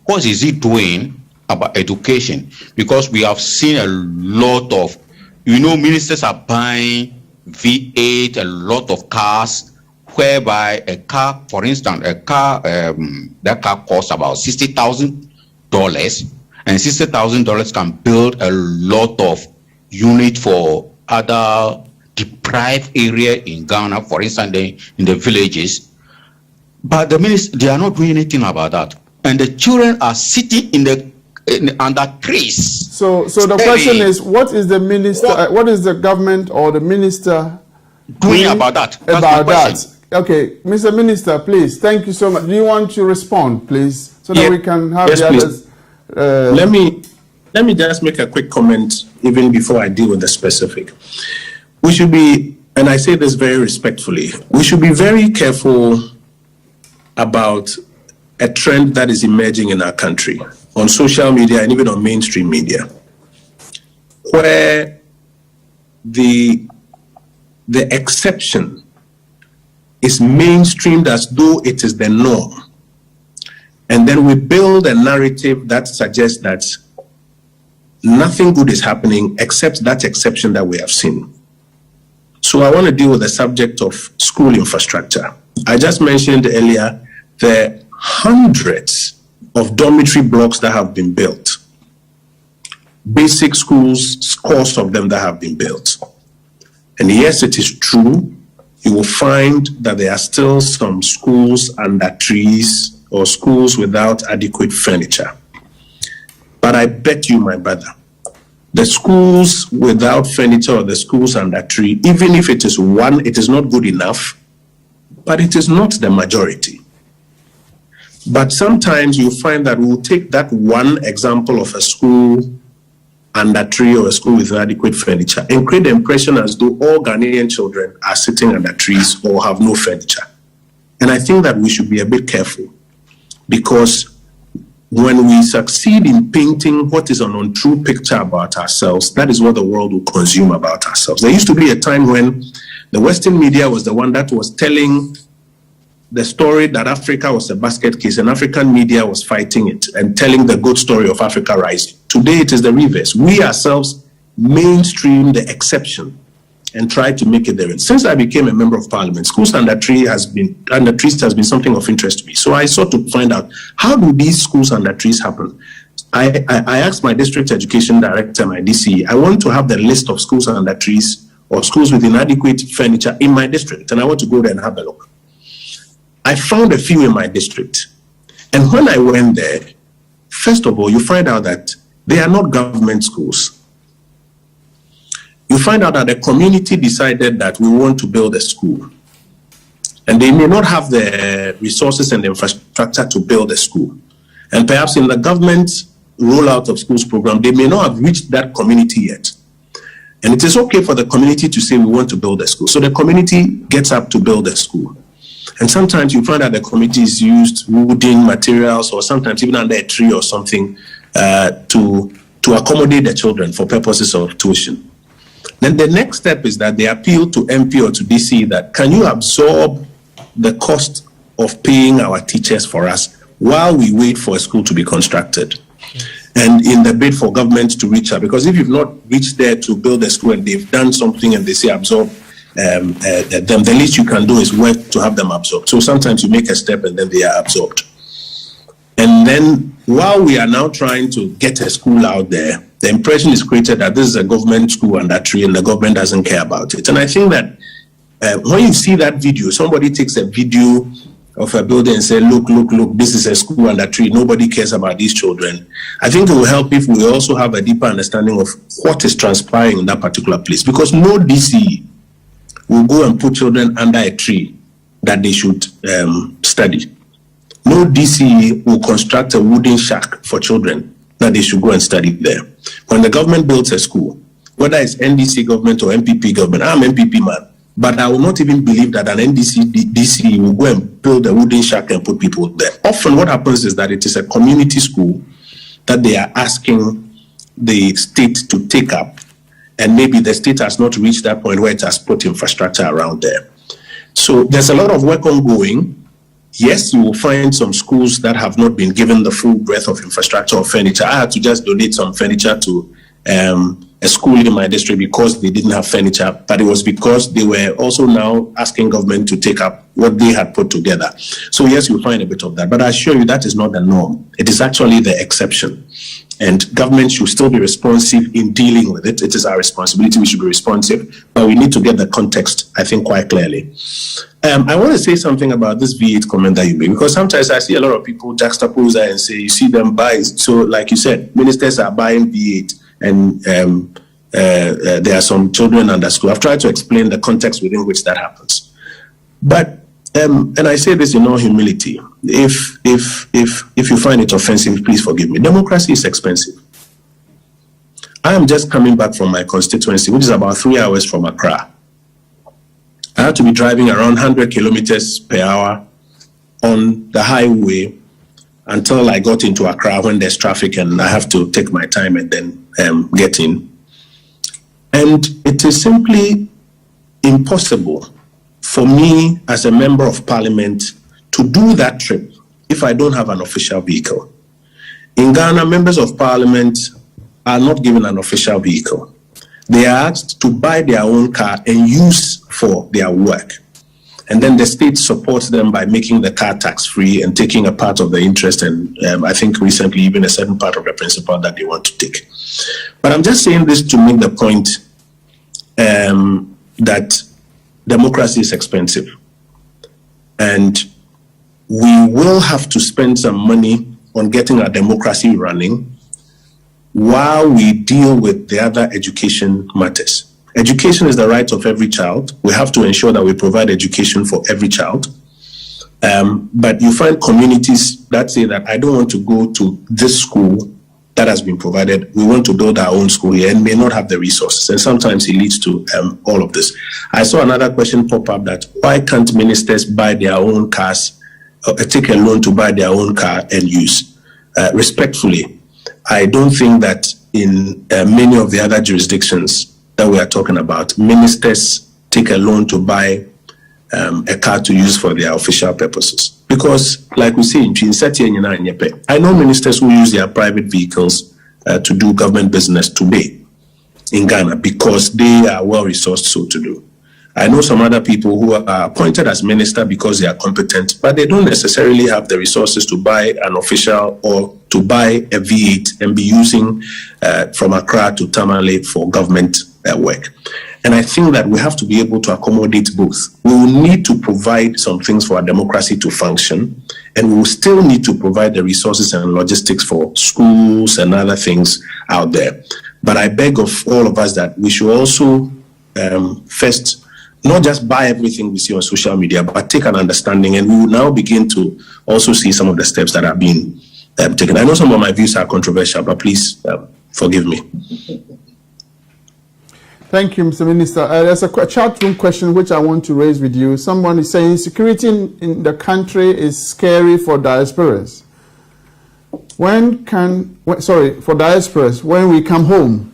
What is he doing about education? Because we have seen a lot of, ministers are buying V8, a lot of cars, whereby a car, for instance, that car costs about $60,000, and $60,000 can build a lot of units for other deprived area in Ghana, for instance, in the villages. But the minister, they are not doing anything about that. And the children are sitting under trees. So the question is, what is the minister, what is the government or the minister doing about that? That's about that? Okay, Mr. Minister, please, thank you so much. Do you want to respond, please, so that we can have the others? Let me just make a quick comment even before I deal with the specific. We should be, and I say this very respectfully, we should be very careful about a trend that is emerging in our country on social media and even on mainstream media, where the exception is mainstreamed as though it is the norm. And then we build a narrative that suggests that nothing good is happening except that exception that we have seen. So I want to deal with the subject of school infrastructure. I just mentioned earlier the hundreds of dormitory blocks that have been built. Basic schools, scores of them that have been built. And yes, it is true, you will find that there are still some schools under trees or schools without adequate furniture. But I bet you, my brother, the schools without furniture or the schools under tree, even if it is one, it is not good enough, but it is not the majority. But sometimes you find that we'll take that one example of a school under tree or a school with adequate furniture and create the impression as though all Ghanaian children are sitting under trees or have no furniture. And I think that we should be a bit careful, because when we succeed in painting what is an untrue picture about ourselves, that is what the world will consume about ourselves. There used to be a time when the Western media was the one that was telling the story that Africa was a basket case, and African media was fighting it and telling the good story of Africa rising. Today it is the reverse. We ourselves mainstream the exception and try to make it there. Since I became a member of parliament, schools under trees has been something of interest to me. So I sought to find out, how do these schools under trees happen? I asked my district education director, my DCE, I want to have the list of schools under trees or schools with inadequate furniture in my district, and I want to go there and have a look. I found a few in my district. And when I went there, first of all, you find out that they are not government schools. You find out that the community decided that we want to build a school. and they may not have the resources and the infrastructure to build a school. And perhaps in the government rollout of schools program, they may not have reached that community yet. And it is okay for the community to say we want to build a school. So the community gets up to build a school. And sometimes you find that the community is used wooden materials or sometimes even under a tree or something to accommodate the children for purposes of tuition. Then the next step is that they appeal to MP or to DC that can you absorb the cost of paying our teachers for us while we wait for a school to be constructed? And in the bid for government to reach out, because if you've not reached there to build a school and they've done something and they say absorb them, the least you can do is work to have them absorbed. So sometimes you make a step and then they are absorbed. And then while we are now trying to get a school out there, the impression is created that this is a government school and that tree and the government doesn't care about it. And I think that when you see that video, somebody takes a video of a building and say, look, this is a school and a tree. Nobody cares about these children. I think it will help if we also have a deeper understanding of what is transpiring in that particular place. Because no DC will go and put children under a tree that they should study. No DC will construct a wooden shack for children that they should go and study there. When the government builds a school, whether it's NDC government or MPP government, I'm MPP man, but I will not even believe that an DC will go and build a wooden shack and put people there. Often what happens is that it is a community school that they are asking the state to take up, and maybe the state has not reached that point where it has put infrastructure around there. So there's a lot of work ongoing. Yes, you will find some schools that have not been given the full breadth of infrastructure or furniture. I had to just donate some furniture to a school in my district because they didn't have furniture, but it was because they were also now asking government to take up what they had put together. So yes, you'll find a bit of that, but I assure you that is not the norm. It is actually the exception. And government should still be responsive in dealing with it. It is our responsibility. We should be responsive, but we need to get the context, I think, quite clearly. I want to say something about this V8 comment that you made, because sometimes I see a lot of people juxtapose that and say, you see them buy. So like you said, ministers are buying V8 and there are some children under school. I've tried to explain the context within which that happens. But, and I say this in all humility, if you find it offensive, please forgive me. Democracy is expensive. I am just coming back from my constituency, which is about 3 hours from Accra. I had to be driving around 100 kilometers per hour on the highway until I got into Accra when there's traffic and I have to take my time and then get in. And it is simply impossible for me as a member of parliament to do that trip if I don't have an official vehicle. In Ghana, members of parliament are not given an official vehicle. They are asked to buy their own car and use for their work. And then the state supports them by making the car tax-free and taking a part of the interest and I think recently even a certain part of the principal that they want to take. But I'm just saying this to make the point that democracy is expensive. And we will have to spend some money on getting our democracy running while we deal with the other education matters. Education is the right of every child. We have to ensure that we provide education for every child. But you find communities that say that I don't want to go to this school that has been provided. We want to build our own school here and may not have the resources. And sometimes it leads to all of this. I saw another question pop up that why can't ministers buy their own cars, or take a loan to buy their own car and use? Respectfully, I don't think that in many of the other jurisdictions that we are talking about, ministers take a loan to buy a car to use for their official purposes. Because, like we say, I know ministers who use their private vehicles to do government business today in Ghana because they are well-resourced so to do. I know some other people who are appointed as minister because they are competent, but they don't necessarily have the resources to buy an official or to buy a V8 and be using from Accra to Tamale for government work. And I think that we have to be able to accommodate both. We will need to provide some things for our democracy to function, and we will still need to provide the resources and logistics for schools and other things out there. But I beg of all of us that we should also first not just buy everything we see on social media, but take an understanding, and we will now begin to also see some of the steps that are being taken. I know some of my views are controversial, but please forgive me. Thank you, Mr. Minister. There's a chat room question which I want to raise with you. Someone is saying security in the country is scary for diasporas. For diasporas, when we come home,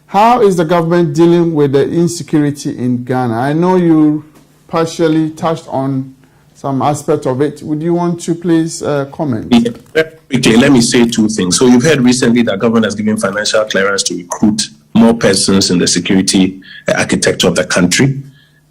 how is the government dealing with the insecurity in Ghana? I know you partially touched on some aspect of it. Would you want to please comment? Yeah, very quickly, let me say two things. So you've heard recently that government has given financial clearance to recruit more persons in the security architecture of the country.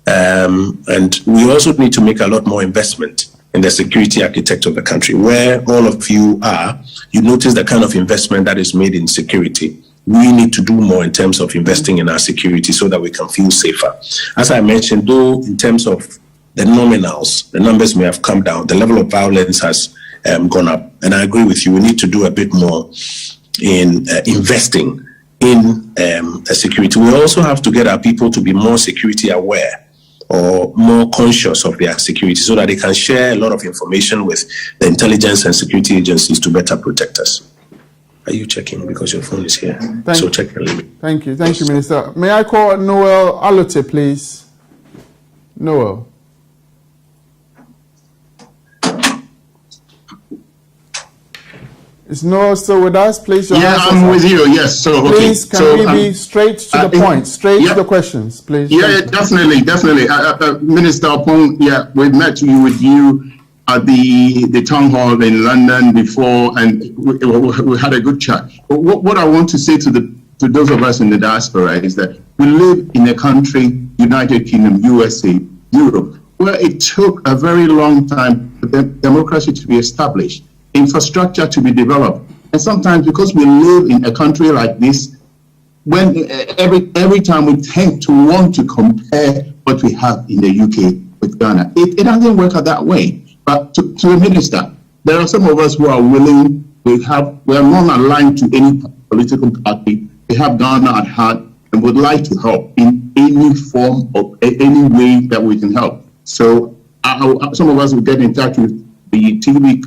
And we also need to make a lot more investment in the security architecture of the country. Where all of you are, you notice the kind of investment that is made in security. We need to do more in terms of investing in our security so that we can feel safer. As I mentioned, though, in terms of the nominals, the numbers may have come down, the level of violence has gone up. And I agree with you, we need to do a bit more in investing in security. We also have to get our people to be more security aware or more conscious of their security so that they can share a lot of information with the intelligence and security agencies to better protect us. Are you checking? Because your phone is here. Check your limit. Thank you. Thank you, Minister. May I call Noel Alote, please? Noel. Is Noel still with us? Please. Yeah, I'm with you. Yes. So, please, can we be straight to the point, straight to the questions, please? Yeah, definitely. Minister Oppong, we've met with you at the town hall in London before, and we had a good chat. But what I want to say to those of us in the diaspora is that we live in a country, United Kingdom, USA, Europe, where it took a very long time for democracy to be established, infrastructure to be developed. And sometimes because we live in a country like this, when every time we tend to want to compare what we have in the UK with Ghana, it doesn't work out that way. But to the minister, there are some of us who are willing, we are not aligned to any political party. We have Ghana at heart and would like to help in any form or any way that we can help. So some of us will get in touch with the TV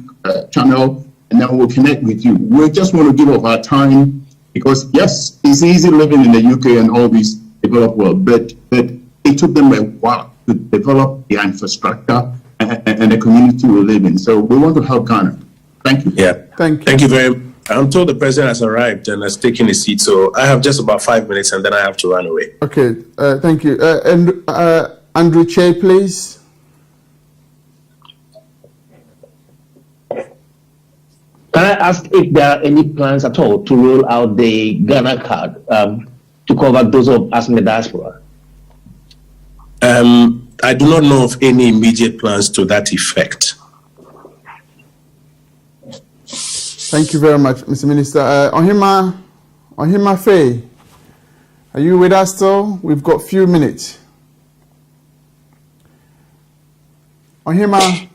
channel and then we'll connect with you. We just want to give up our time because yes, it's easy living in the UK and all these developed world, but it took them a while to develop the infrastructure and the community we live in. So we want to help Ghana. Thank you. Yeah. Thank you very much. I'm told the president has arrived and has taken his seat, so I have just about 5 minutes and then I have to run away. Okay, thank you. And Andrew Che, please. Can I ask if there are any plans at all to roll out the Ghana card to cover those of us in the diaspora? I do not know of any immediate plans to that effect. Thank you very much, Mr. Minister. Ohima Faye, are you with us still? We've got a few minutes. Ohima.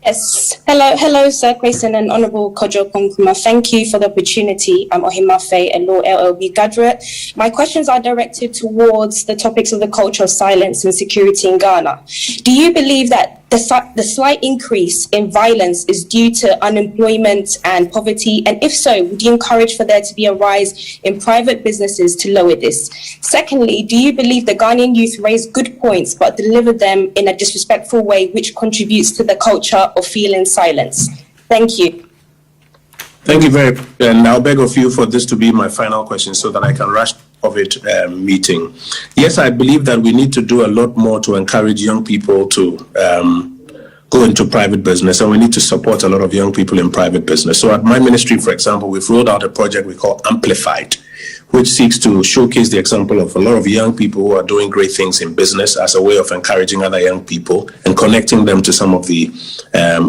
Yes. Hello, Sir Grayson and Honourable Kojo Oppong Nkrumah. Thank you for the opportunity. I'm Ohima Faye, a Law LLB graduate. My questions are directed towards the topics of the culture of silence and security in Ghana. Do you believe that the slight increase in violence is due to unemployment and poverty? And if so, would you encourage for there to be a rise in private businesses to lower this? Secondly, do you believe the Ghanaian youth raise good points but deliver them in a disrespectful way, which contributes to the culture of feeling silence? Thank you. Thank you very much. And I'll beg of you for this to be my final question so that I can rush of it meeting. Yes, I believe that we need to do a lot more to encourage young people to go into private business, and we need to support a lot of young people in private business. So at my ministry, for example, we've rolled out a project we call Amplified, which seeks to showcase the example of a lot of young people who are doing great things in business as a way of encouraging other young people and connecting them to some of the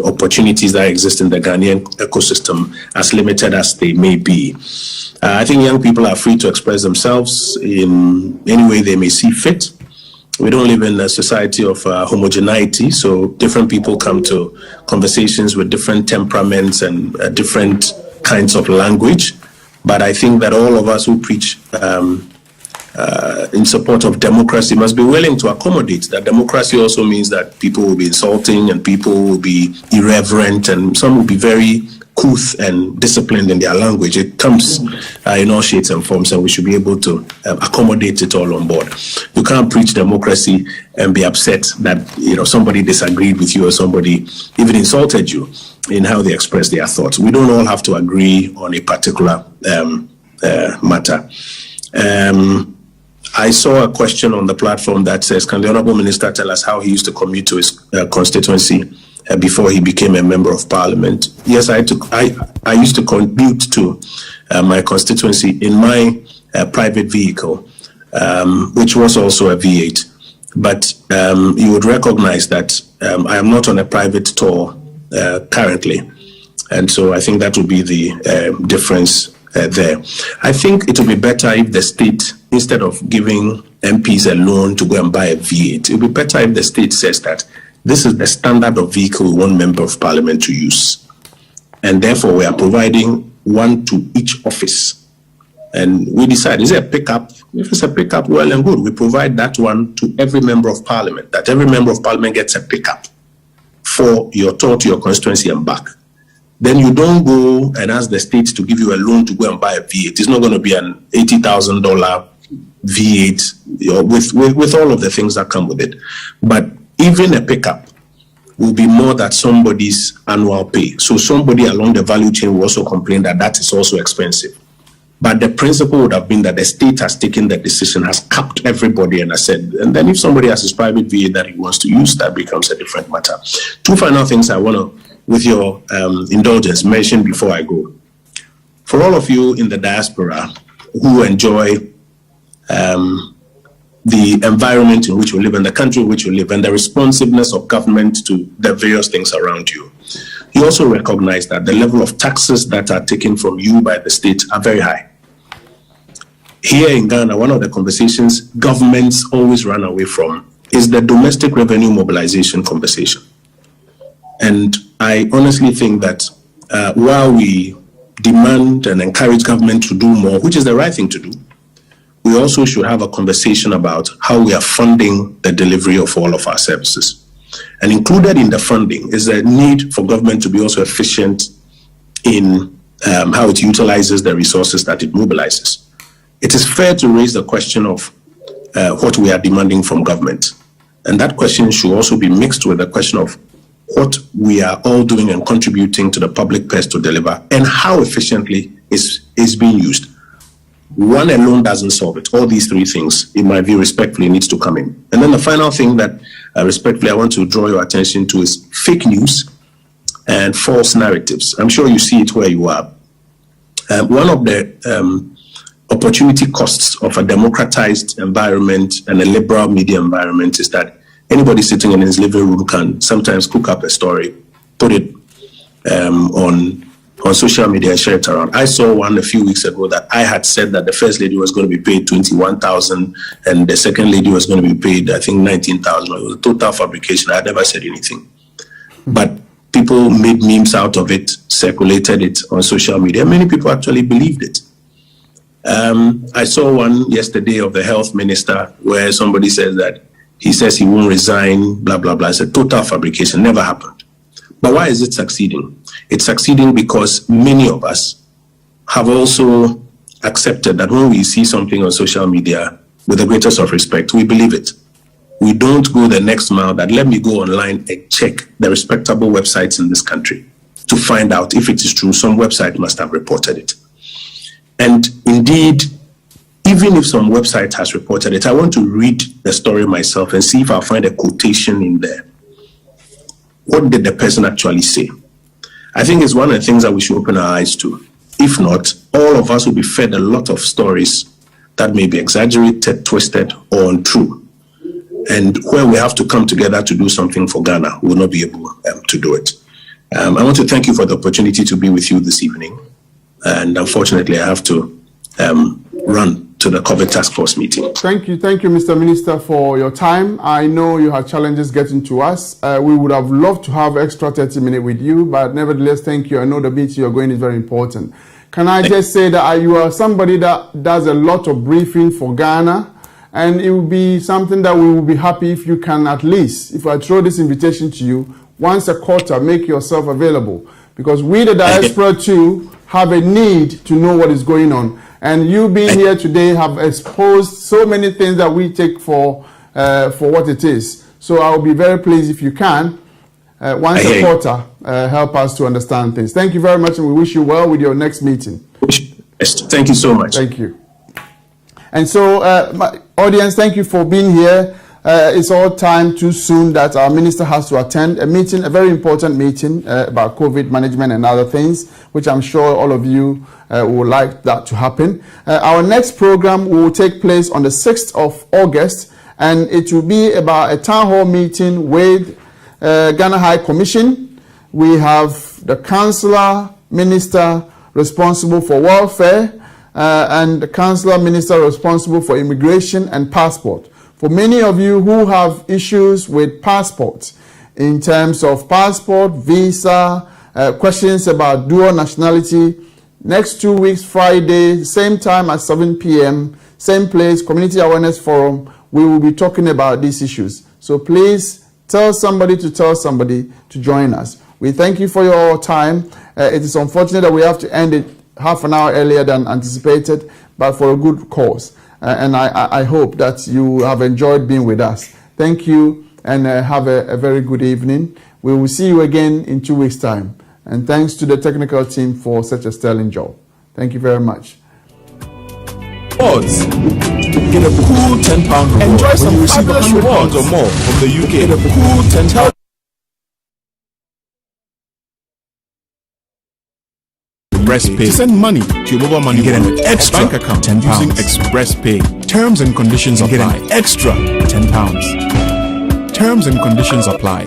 opportunities that exist in the Ghanaian ecosystem, as limited as they may be. I think young people are free to express themselves in any way they may see fit. We don't live in a society of homogeneity, so different people come to conversations with different temperaments and different kinds of language. But I think that all of us who preach in support of democracy must be willing to accommodate that democracy also means that people will be insulting and people will be irreverent and some will be very couth and disciplined in their language. It comes in all shades and forms, and we should be able to accommodate it all on board. You can't preach democracy and be upset that somebody disagreed with you or somebody even insulted you in how they express their thoughts. We don't all have to agree on a particular matter. I saw a question on the platform that says, can the Honourable Minister tell us how he used to commute to his constituency before he became a member of Parliament? Yes, I used to commute to my constituency in my private vehicle, which was also a V8. But you would recognize that I am not on a private tour currently. And so I think that would be the difference there. I think it would be better if the state, instead of giving MPs a loan to go and buy a V8, it would be better if the state says that this is the standard of vehicle one member of Parliament to use. And therefore, we are providing one to each office. And we decide, is it a pickup? If it's a pickup, well and good. We provide that one to every member of Parliament, that every member of Parliament gets a pickup for your tour to your constituency and back. Then you don't go and ask the state to give you a loan to go and buy a V8. It's not going to be an $80,000 V8 with all of the things that come with it. But even a pickup will be more than somebody's annual pay. So somebody along the value chain will also complain that that is also expensive. But the principle would have been that the state has taken the decision, has capped everybody and has said, and then if somebody has his private V8 that he wants to use, that becomes a different matter. Two final things I want to, with your indulgence, mention before I go. For all of you in the diaspora who enjoy the environment in which we live and the country in which we live and the responsiveness of government to the various things around you, you also recognize that the level of taxes that are taken from you by the state are very high. Here in Ghana, one of the conversations governments always run away from is the domestic revenue mobilization conversation. And I honestly think that while we demand and encourage government to do more, which is the right thing to do, we also should have a conversation about how we are funding the delivery of all of our services. And included in the funding is the need for government to be also efficient in how it utilizes the resources that it mobilizes. It is fair to raise the question of what we are demanding from government. And that question should also be mixed with the question of what we are all doing and contributing to the public purse to deliver and how efficiently is being used. One alone doesn't solve it. All these three things, in my view, respectfully needs to come in. And then the final thing that respectfully I want to draw your attention to is fake news and false narratives. I'm sure you see it where you are. One of the opportunity costs of a democratized environment and a liberal media environment is that anybody sitting in his living room can sometimes cook up a story, put it on social media and share it around. I saw one a few weeks ago that I had said that the first lady was going to be paid $21,000 and the second lady was going to be paid, I think, $19,000. It was a total fabrication. I had never said anything. But people made memes out of it, circulated it on social media. Many people actually believed it. I saw one yesterday of the health minister where somebody says that he says he won't resign, blah, blah, blah. It's a total fabrication, never happened. But why is it succeeding? It's succeeding because many of us have also accepted that when we see something on social media, with the greatest of respect, we believe it. We don't go the next mile that let me go online and check the respectable websites in this country to find out if it is true. Some website must have reported it. And indeed, even if some website has reported it, I want to read the story myself and see if I'll find a quotation in there. What did the person actually say? I think it's one of the things that we should open our eyes to. If not, all of us will be fed a lot of stories that may be exaggerated, twisted, or untrue. And where we have to come together to do something for Ghana, we will not be able to do it. I want to thank you for the opportunity to be with you this evening. And unfortunately, I have to run to the COVID task force meeting. Thank you, Mr. Minister, for your time. I know you had challenges getting to us. We would have loved to have extra 30 minutes with you, but nevertheless, thank you. I know the meeting you're going is very important. Can I just say that you are somebody that does a lot of briefing for Ghana, and it will be something that we will be happy if you can at least, if I throw this invitation to you, once a quarter, make yourself available. Because we, the diaspora too, have a need to know what is going on. And you being here today have exposed so many things that we take for what it is. So I will be very pleased if you can, once a quarter, help us to understand things. Thank you very much, and we wish you well with your next meeting. Thank you so much. Thank you. And so, my audience, thank you for being here. It's all time too soon that our minister has to attend a meeting, a very important meeting about COVID management and other things, which I'm sure all of you would like that to happen. Our next program will take place on the 6th of August, and it will be about a town hall meeting with Ghana High Commission. We have the Councillor Minister responsible for welfare and the Councillor Minister responsible for immigration and passport. For many of you who have issues with passports, in terms of passport, visa, questions about dual nationality, next 2 weeks, Friday, same time at 7 p.m., same place, Community Awareness Forum, we will be talking about these issues. So please tell somebody to join us. We thank you for your time. It is unfortunate that we have to end it half an hour earlier than anticipated, but for a good cause. And I hope that you have enjoyed being with us. Thank you, and have a very good evening. We will see you again in 2 weeks' time. And thanks to the technical team for such a sterling job. Thank you very much. Rewards. Get a cool £10 reward. Enjoy some fabulous rewards or more from the UK. Get a cool £10. Express Pay. To send money to your mobile money, get an extra bank account £10 using Express Pay. Terms and conditions apply. Get an extra £10. Terms and conditions apply.